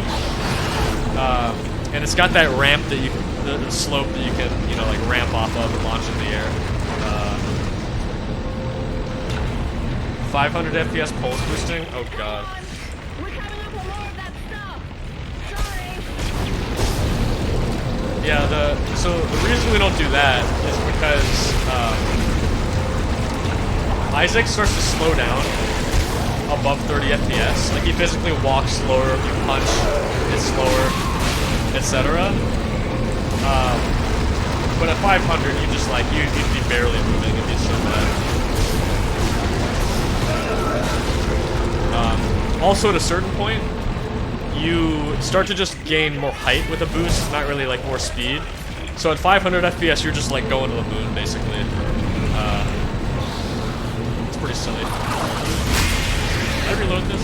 And it's got that ramp that you, the slope that you can, you know, like ramp off of and launch in the air. 500 FPS pulse boosting? Oh god. Yeah, so the reason we don't do that is because Isaac starts to slow down above 30 FPS. Like he physically walks slower, you punch, it's slower, etc. But at 500, you just like you'd be barely moving if you so bad. Also, at a certain point, you start to just gain more height with a boost, not really like more speed. So at 500 FPS, you're just like going to the moon, basically. It's pretty silly. Did I reload this?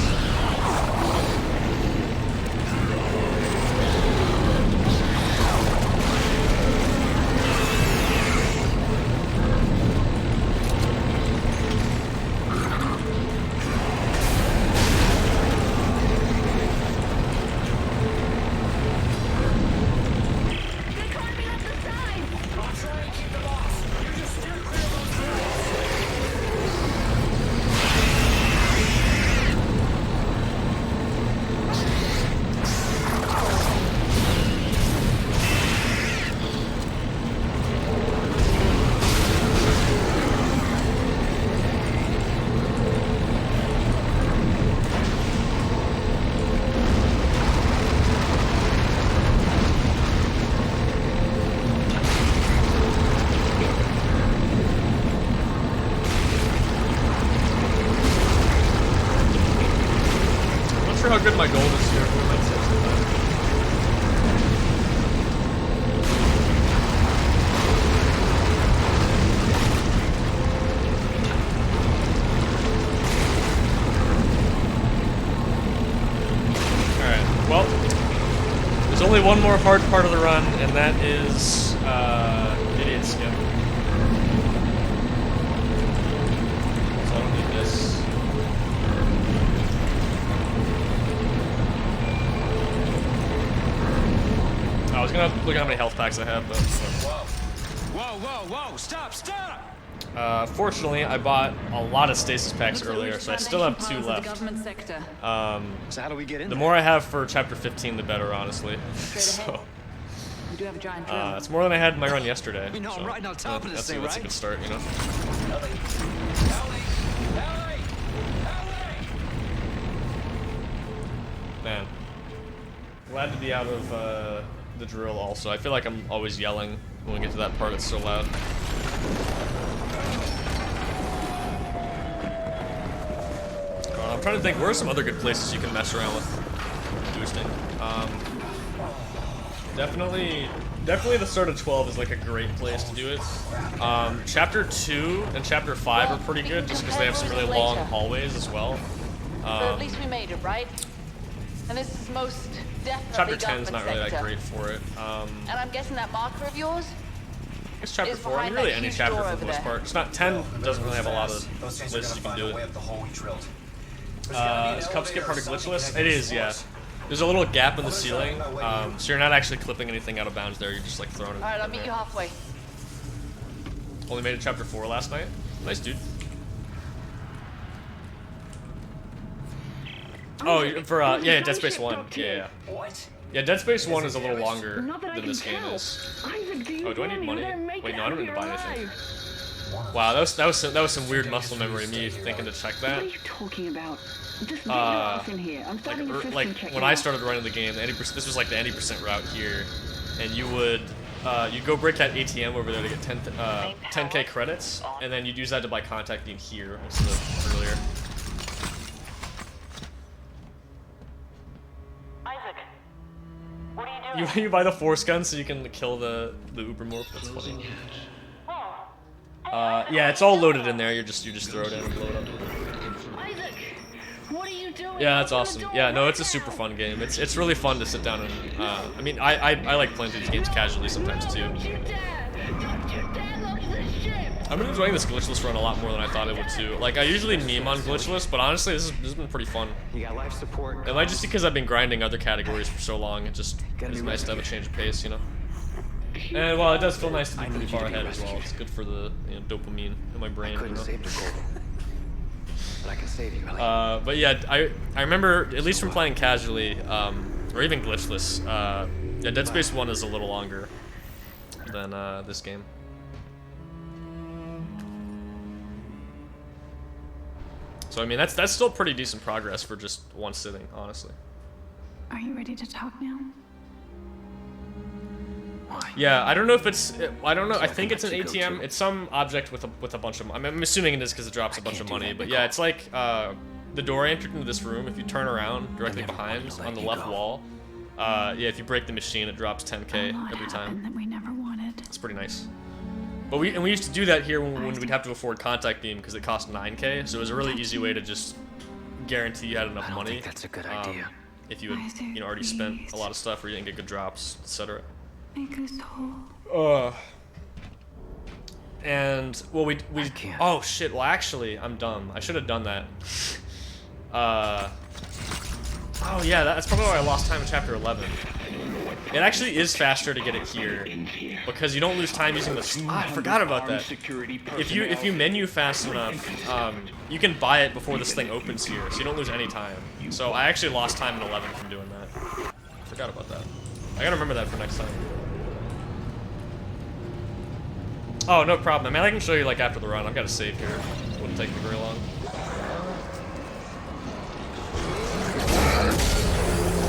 How good my gold is here. Alright, well, there's only one more hard part of the run, and that is idiot skip. So I don't need this. I was gonna look at how many health packs I have, but... Whoa, stop! Fortunately, I bought a lot of stasis packs earlier, so I still have 2 left. So how do we get in the there? more I have for chapter 15, the better, honestly. So, We do have a giant drill. it's more than I had in my run yesterday. We know I'm right on top of this thing, that's a right? good start, you know? Man. Glad to be out of, the drill also. I feel like I'm always yelling when we get to that part, it's so loud. I'm trying to think, where are some other good places you can mess around with boosting? Definitely the start of 12 is like a great place to do it. Chapter 2 and Chapter 5 are pretty good just because they have some really long hallways as well. So at least we made it, right? And this is most definitely Chapter 10 is not really sector. that great for it. And I'm guessing that marker of yours? It's Chapter 4, I mean really any chapter for the most part. It's not, 10 doesn't really have a so places you can do it. Is Cup Skip part of Glitchless? It is, yeah. There's a little gap in the ceiling, so you're not actually clipping anything out of bounds there, you're just like throwing it. Alright, I'll meet you halfway. Only made it Chapter 4 last night. Nice, dude. Oh, for, yeah, Dead Space 1. Yeah. Yeah, Dead Space 1 is a little longer than this game is. Oh, do I need money? Wait, no, I don't need to buy anything. Wow, that was some weird muscle memory, me thinking to check that. What are you talking about? Just off in here. I'm starting the system check when I started running the game, this was like the 80% route here, and you would you go break that ATM over there to get 10k credits, and then you'd use that to buy contact beam here instead of earlier. Isaac, what are you doing? You buy the force gun so you can kill the Ubermorph. That's funny. Yeah, it's all loaded in there. You just throw it in and blow it up. Isaac, what are you doing? Yeah, that's awesome. Yeah, no, it's a super fun game. It's really fun to sit down and I mean, I like playing through these games casually sometimes too. I've been enjoying this glitchless run a lot more than I thought it would too. Like, I usually meme on glitchless, but honestly, this has been pretty fun. You got life support. It might just because I've been grinding other categories for so long. It just is nice to have a change of pace, you know. And while it does feel nice to be pretty far ahead as well, it's good for the dopamine in my brain. Couldn't save Nicole, but I can save you. But yeah, I remember at least from playing casually, or even glitchless. Yeah, Dead Space 1 is a little longer than this game. So I mean, that's still pretty decent progress for just one sitting, honestly. Are you ready to talk now? Yeah, I don't know if it's. I don't know. I think it's an ATM. It's some object with a bunch of. I'm assuming it is because it drops a bunch of money. But yeah, it's like the door I entered into this room. If you turn around directly behind on the left wall, yeah, if you break the machine, it drops 10K every time. That we never wanted. It's pretty nice. But we used to do that here when we'd have to afford contact beam because it cost 9K. So it was a really easy way to just guarantee you had enough money. I think that's a good idea. If you had already spent a lot of stuff or you didn't get good drops, etc. Make us whole. And well, we oh shit. Well, actually, I'm dumb. I should have done that. Oh yeah, that's probably why I lost time in chapter 11. It actually is faster to get it here because you don't lose time using the. I forgot about that. If you menu fast enough, you can buy it before this thing opens here, so you don't lose any time. So I actually lost time in 11 from doing that. Forgot about that. I gotta remember that for next time. Oh, no problem. I mean, I can show you like after the run. I've got a save here. It wouldn't take me very long.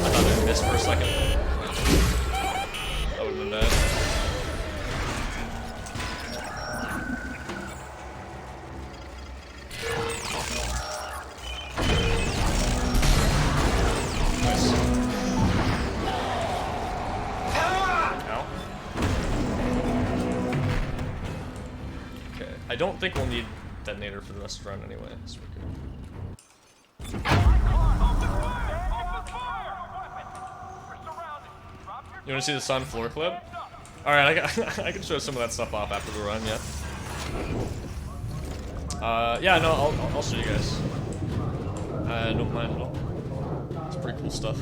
I thought I missed for a second. That would've been bad. Nice. Ow. Okay, I don't think we'll need detonator for the rest of the run anyway, so we're good. You want to see the sun floor clip? Alright, I can show some of that stuff off after the run, yeah. Yeah, no, I'll show you guys. I don't mind at all. It's pretty cool stuff.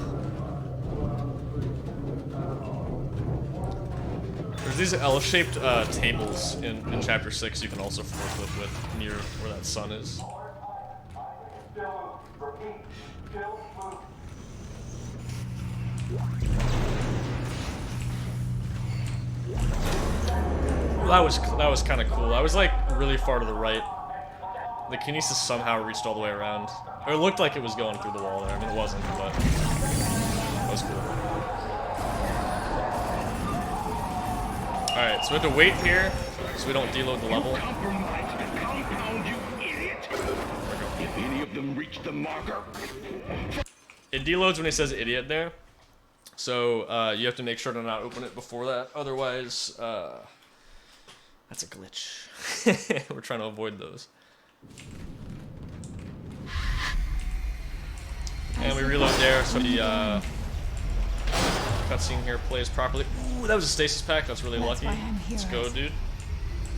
There's these L-shaped tables in Chapter 6 you can also floor clip with near where that sun is. That was kind of cool. I was like really far to the right. The kinesis somehow reached all the way around. Or it looked like it was going through the wall there. I mean, it wasn't, but that was cool. Alright, so we have to wait here so we don't deload the level. If any of them reach the marker. It deloads when it says idiot there. So you have to make sure to not open it before that. Otherwise, that's a glitch. We're trying to avoid those. And we reload there so the cutscene here plays properly. Ooh, that was a stasis pack. That's really lucky. Let's go, dude.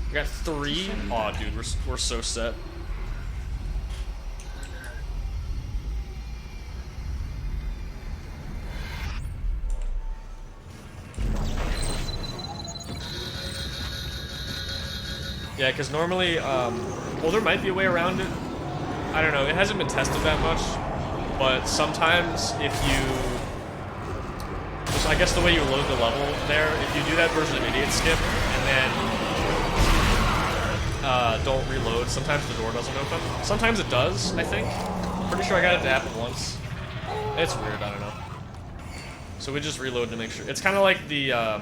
We got 3. Aw, dude, we're so set. Yeah, because normally, well, there might be a way around it. I don't know. It hasn't been tested that much, but sometimes if you, just I guess the way you load the level there, if you do that version of idiot skip and then don't reload, sometimes the door doesn't open. Sometimes it does, I think. I'm pretty sure I got it to happen once. It's weird. I don't know. So we just reload to make sure. It's kind of like the.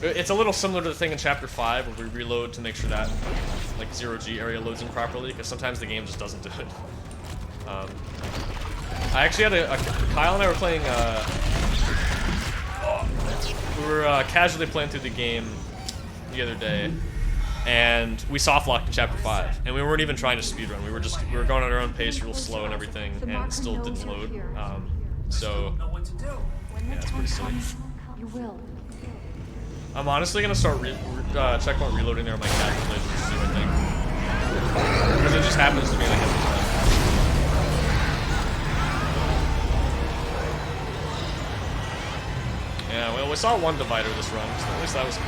It's a little similar to the thing in Chapter 5 where we reload to make sure that like 0G area loads in properly, because sometimes the game just doesn't do it. I actually had Kyle and I were playing, we were casually playing through the game the other day, and we soft locked in Chapter 5, and we weren't even trying to speedrun. We were going at our own pace, real slow and everything, and it still didn't load. So, yeah, it's pretty silly. You will. I'm honestly gonna start checkpoint reloading there on my calculator to see what I think. Because it just happens to me like every time. Yeah, well, we saw one divider this run, so at least that was cool.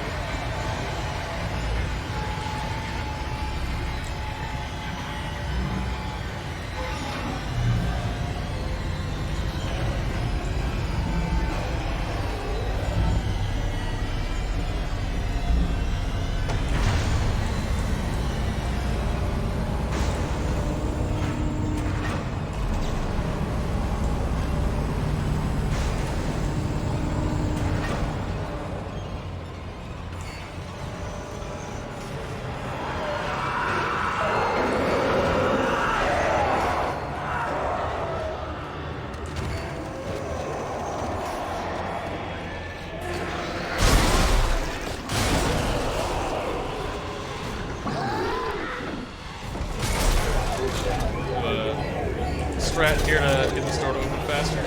Strat here to get this door to open faster.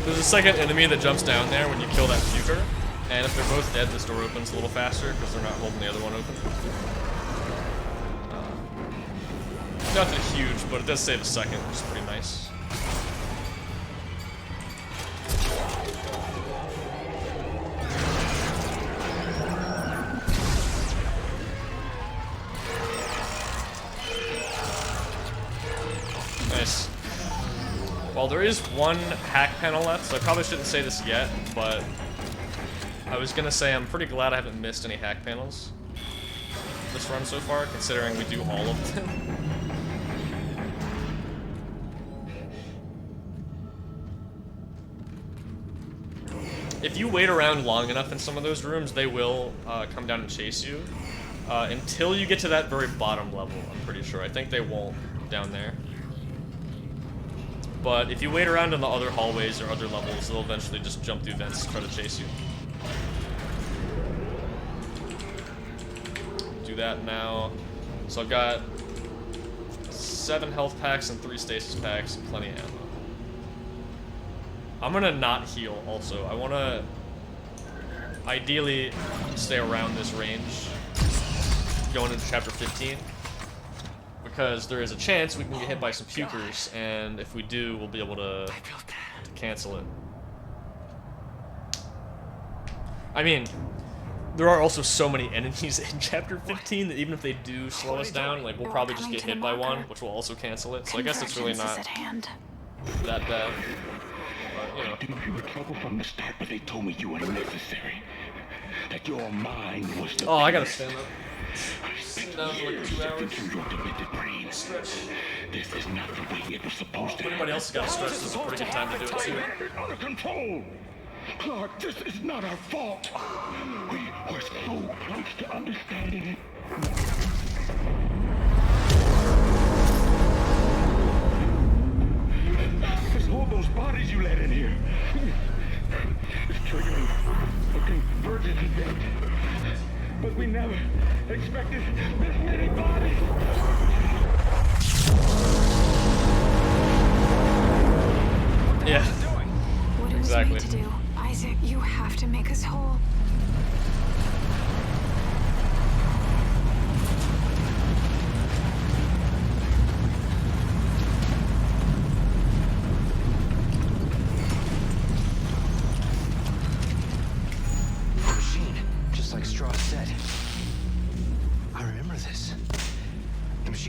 There's a second enemy that jumps down there when you kill that future, and if they're both dead, this door opens a little faster because they're not holding the other one open. Nothing huge, but it does save a second, which is pretty nice. Nice. Well, there is one hack panel left, so I probably shouldn't say this yet, but I was gonna say I'm pretty glad I haven't missed any hack panels this run so far, considering we do all of them. If you wait around long enough in some of those rooms, they will come down and chase you. Until you get to that very bottom level, I'm pretty sure. I think they won't down there. But if you wait around in the other hallways or other levels, they'll eventually just jump through vents and try to chase you. Do that now. So I've got 7 health packs and 3 stasis packs and plenty of ammo. I'm gonna not heal also. I wanna ideally stay around this range going into chapter 15. Because there is a chance we can get hit by some pukers, and if we do, we'll be able to cancel it. I mean, there are also so many enemies in chapter 15 that even if they do slow us down, like we'll probably just get hit by one, which will also cancel it. So I guess it's really not that bad. But, you know. I knew you were trouble from the start, but they told me you were necessary. That your mind was the I gotta stand up. Sit down for like 2 hours. This is not the way it was supposed to. Everybody else has got to stretch. This is a pretty good time to do it too. Under control. Clark, this is not our fault. We were so close to understanding it. Just hold those bodies you let in here. It's triggering a convergence event. But we never expected this many bodies. Yeah. What exactly. Was made to do? Isaac, you have to make us whole.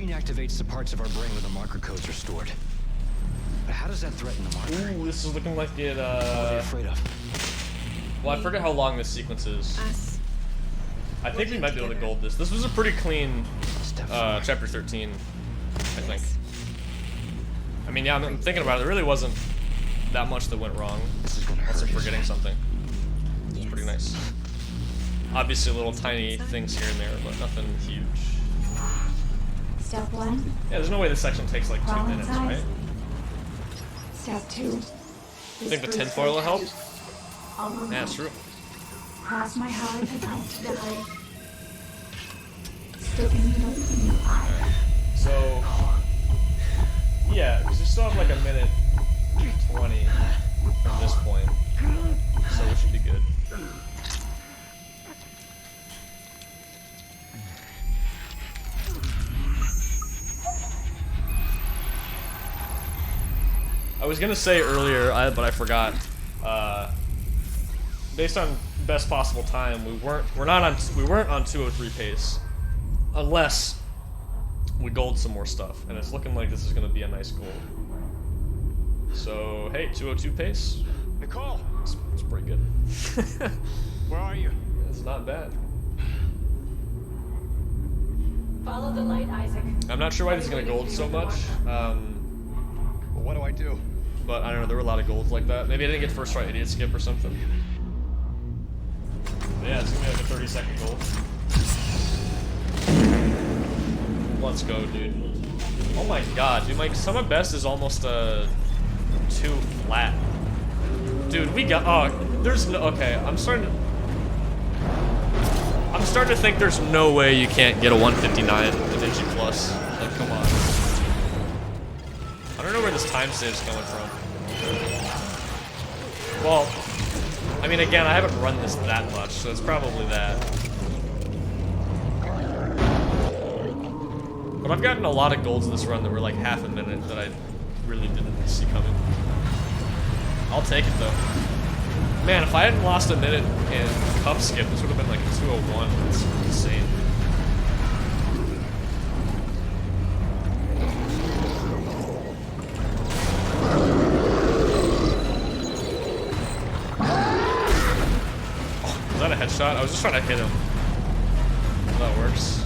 Activates the parts of our brain where the marker codes are stored. But how does that threaten the marker? Ooh, this is looking like it, What are you afraid of? Well, I forget how long this sequence is. I think we might be able to gold this. This was a pretty clean chapter 13, I think. I mean, yeah, I'm thinking about it. There really wasn't that much that went wrong. Unless I'm forgetting something. It's pretty nice. Obviously, little tiny things here and there, but nothing huge. Step 1. Yeah, there's no way this section takes like 2 minutes, right? Step 2. You think the tinfoil will help? Yeah, it's true. Cross my heart and out to die. Stick a needle in your eye. So, yeah, because we still have like a minute 20 from this point. So we should be good. was gonna say earlier, but I forgot. Based on best possible time, we weren't on 203 pace, unless we gold some more stuff, and it's looking like this is gonna be a nice goal. So hey, 202 pace. Nicole, it's pretty good. where are you? It's not bad. Follow the light, Isaac. I'm not sure why this is gonna gold so much. Well, what do I do? But I don't know, there were a lot of golds like that. Maybe I didn't get first try idiot skip or something. But yeah, it's gonna be like a 30-second gold. Let's go, dude. Oh my god, dude, my sum of best is almost 2 flat. Dude, we got, oh, there's no, okay, I'm starting to think there's no way you can't get a 159 Vinci Plus. Like, come on. I don't know where this time save's coming from. Well, I mean, again, I haven't run this that much, so it's probably that. But I've gotten a lot of golds in this run that were like half a minute that I really didn't see coming. I'll take it though. Man, if I hadn't lost a minute in cup skip, this would have been like a 201. That's insane. Oh, is that a headshot? I was just trying to hit him. That works.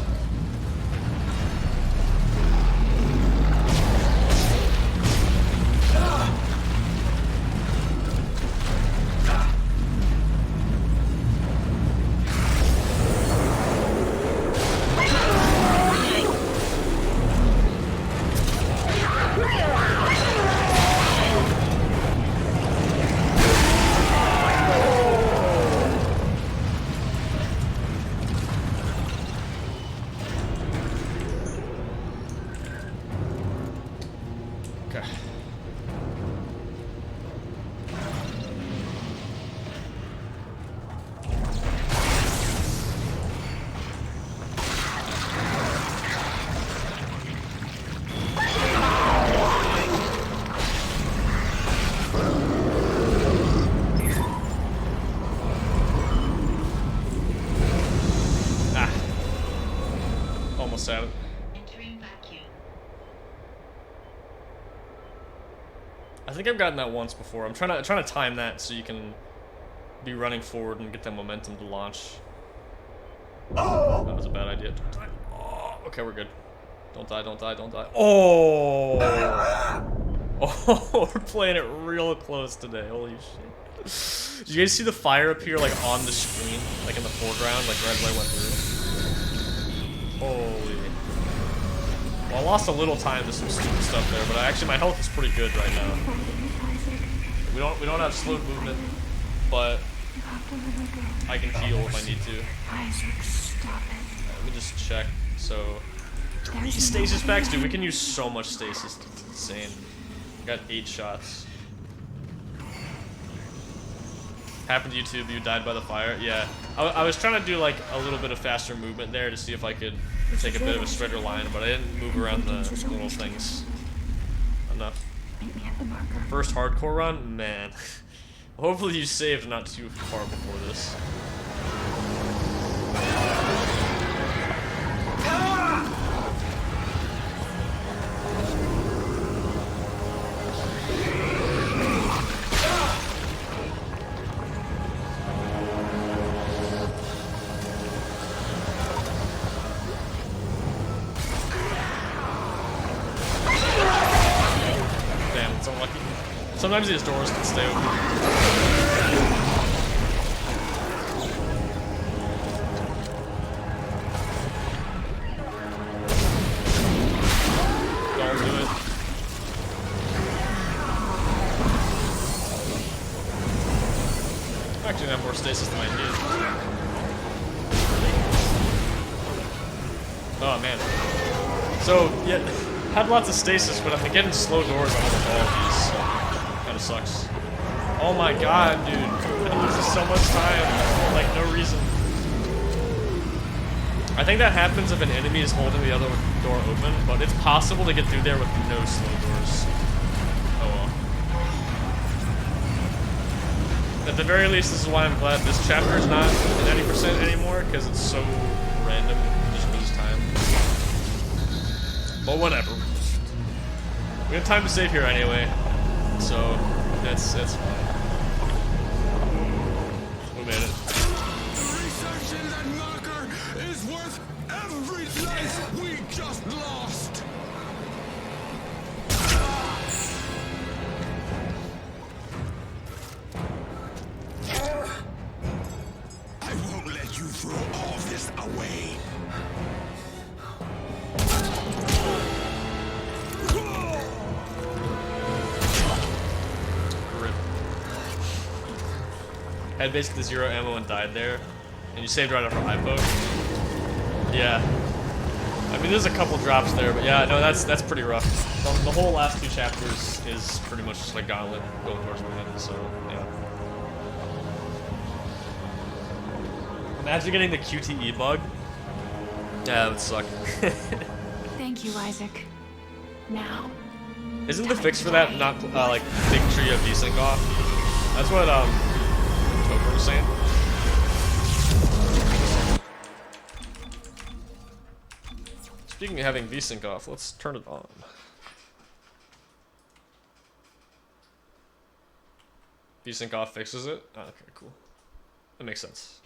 At it. I think I've gotten that once before. I'm trying to time that so you can be running forward and get that momentum to launch. That was a bad idea. Don't die. Oh, okay, we're good. Don't die, don't die, don't die. Oh! Oh, we're playing it real close today. Holy shit. Did you guys see the fire appear like on the screen? Like in the foreground, like right as I went through? Holy. Well, I lost a little time to some stupid stuff there, but actually my health is pretty good right now. We don't have slowed movement, but I can heal if I need to. Let me just check. So, stasis packs, dude, we can use so much stasis. It's insane. Got 8 shots. Happened to you too, but you died by the fire? Yeah. I was trying to do like a little bit of faster movement there to see if I could take a bit of a straighter line, but I didn't move around the little things enough. First hardcore run? Man. Hopefully you saved not too far before this. Sometimes these doors can stay open. Don't do it. I actually have more stasis than I need. Oh man. So, yeah, had lots of stasis, but I'm getting slow doors on almost all of these, so kinda sucks. Oh my god, dude. That loses so much time for, like, no reason. I think that happens if an enemy is holding the other door open, but it's possible to get through there with no slow doors. Oh well. at the very least, this is why I'm glad this chapter is not 90% anymore, because it's so random. You just lose time. But whatever. We have time to save here anyway, so that's fine. We made it. Researching that marker is worth every life we just lost. I won't let you throw all this away. Rip. Had basically 0 ammo and died there, and you saved right after hypo. Yeah. I mean, there's a couple drops there, but yeah, no, that's pretty rough. The whole last 2 chapters is pretty much just like gauntlet going towards the end, so yeah. Imagine getting the QTE bug. Yeah, that would suck. Thank you, Isaac. Now. Isn't the fix for that not like making sure you have desync off? That's what Topher was saying. Speaking of having VSync off, let's turn it on. VSync off fixes it? Oh, okay, cool. That makes sense.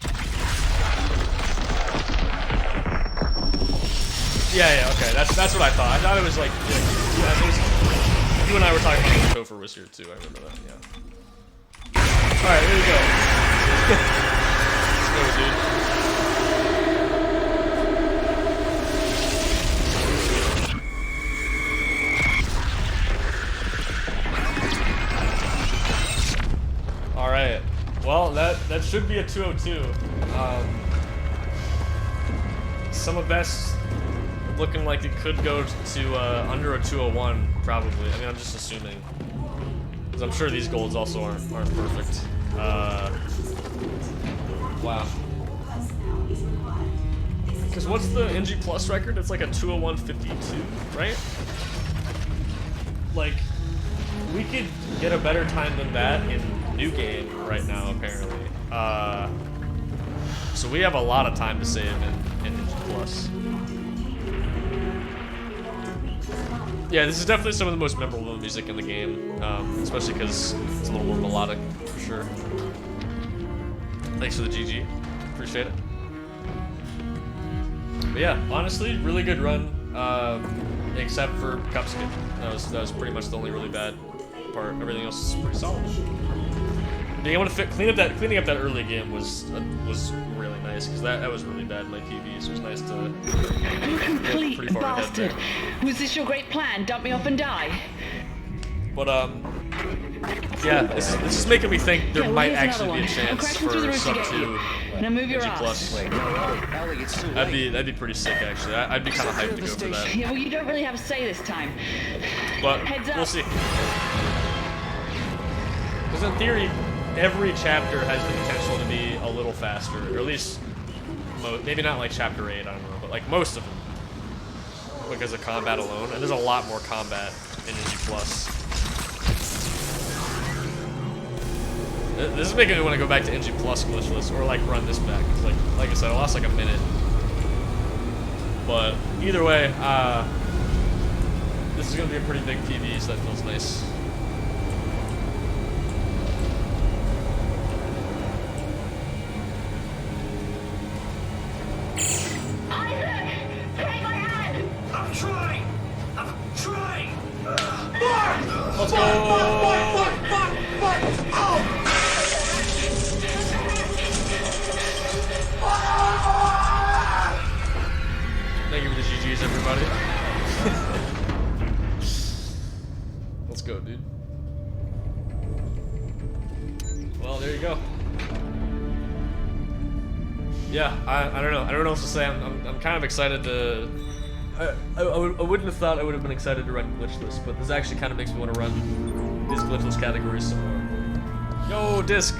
Yeah, okay, that's what I thought. I thought it was like, yeah, it was, you and I were talking about when Topher was here too, I remember that, yeah. Alright, here we go. Let's go, dude. Alright, well, that should be a 202. Some of best looking like it could go to under a 201, probably. I mean, I'm just assuming. Because I'm sure these golds also aren't perfect. Wow. Because what's the NG Plus record? It's like a 201.52, right? Like, we could get a better time than that in New Game right now, apparently. So we have a lot of time to save in NG Plus. Yeah, this is definitely some of the most memorable music in the game, especially because it's a little more melodic, for sure. Thanks for the GG. Appreciate it. But yeah, honestly, really good run, except for cup skip. That was pretty much the only really bad part. Everything else is pretty solid. Being able to cleaning up that early game was really nice, because that was really bad in my PV, so it was nice to You complete pretty far ahead bastard. there. Was this your great plan? Dump me off and die? But yeah, this is making me think there might here's actually be a another one. I'm chance crashing through the for roof to sub get 2 you. Now move your NG ass. Plus. Wait, no, Ellie, it's too late. That'd be pretty sick, actually. I'd be kind of hyped to go for that. Yeah, well, you don't really have a say this time. But Heads up. we'll see. Because in theory, every chapter has the potential to be a little faster, or at least, maybe not like chapter 8, I don't know, but like most of them, because of combat alone. And there's a lot more combat in NG Plus. This is making me want to go back to NG Plus Glitchless, or like run this back. Like I said, I lost like a minute. But either way, this is going to be a pretty big PV, so that feels nice. I'm trying! Let's go! Thank you for the GGs, everybody. Let's go, dude. Well, there you go. Yeah, I don't know. I don't know what to say. I'm kind of excited to. I wouldn't have thought I would have been excited to run Glitchless, but this actually kind of makes me want to run these Glitchless categories some more. Yo, Disc!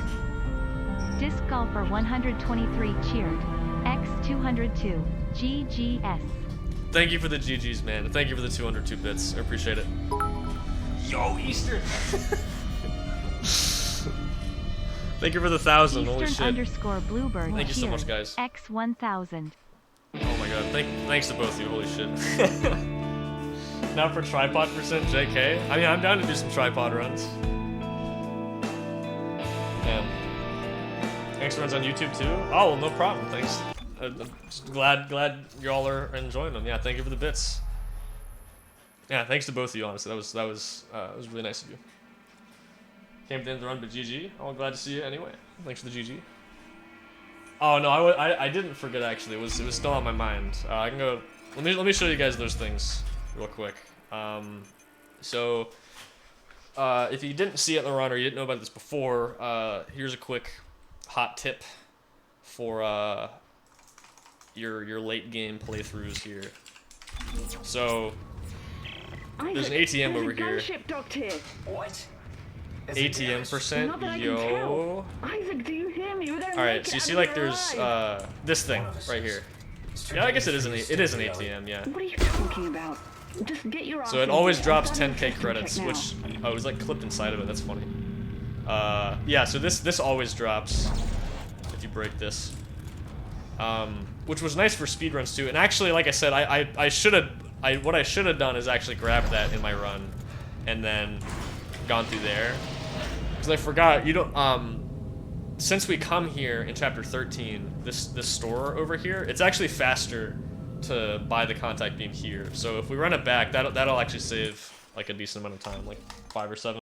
Disc Golfer 123 cheered. X202. GGS. Thank you for the GGs, man. And thank you for the 202 bits. I appreciate it. Yo, Eastern! Thank you for the 1,000. Holy Eastern shit. underscore Bluebird. Thank you so much, cheered. guys. X1000. Oh my god. Thanks to both of you. Holy shit. Not for tripod percent, JK. I mean, I'm down to do some tripod runs. Damn. Thanks for runs on YouTube too. Oh, well, no problem. Thanks. I'm just glad y'all are enjoying them. Yeah, thank you for the bits. Yeah, thanks to both of you. Honestly, that was really nice of you. Came to the end of the run, but GG. I'm glad to see you anyway. Thanks for the GG. Oh no, I didn't forget actually. It was still on my mind. I can go. Let me show you guys those things real quick. So if you didn't see it in the run or you didn't know about this before, here's a quick hot tip for your late game playthroughs here. So there's an ATM over here. What? ATM percent, yo. Isaac, do you hear me? Alright, so you see like there's this thing right here. Yeah, I guess it is an ATM, yeah. What are you talking about? Just get your So it always drops 10k credits, which it was like clipped inside of it. That's funny. Yeah, so this always drops if you break this. Which was nice for speedruns too. And actually, like I said, what I should have done is actually grabbed that in my run and then gone through there. Because I forgot, you don't, since we come here in chapter 13, this store over here, it's actually faster to buy the contact beam here. So if we run it back, that'll actually save like a decent amount of time, like 5 or 7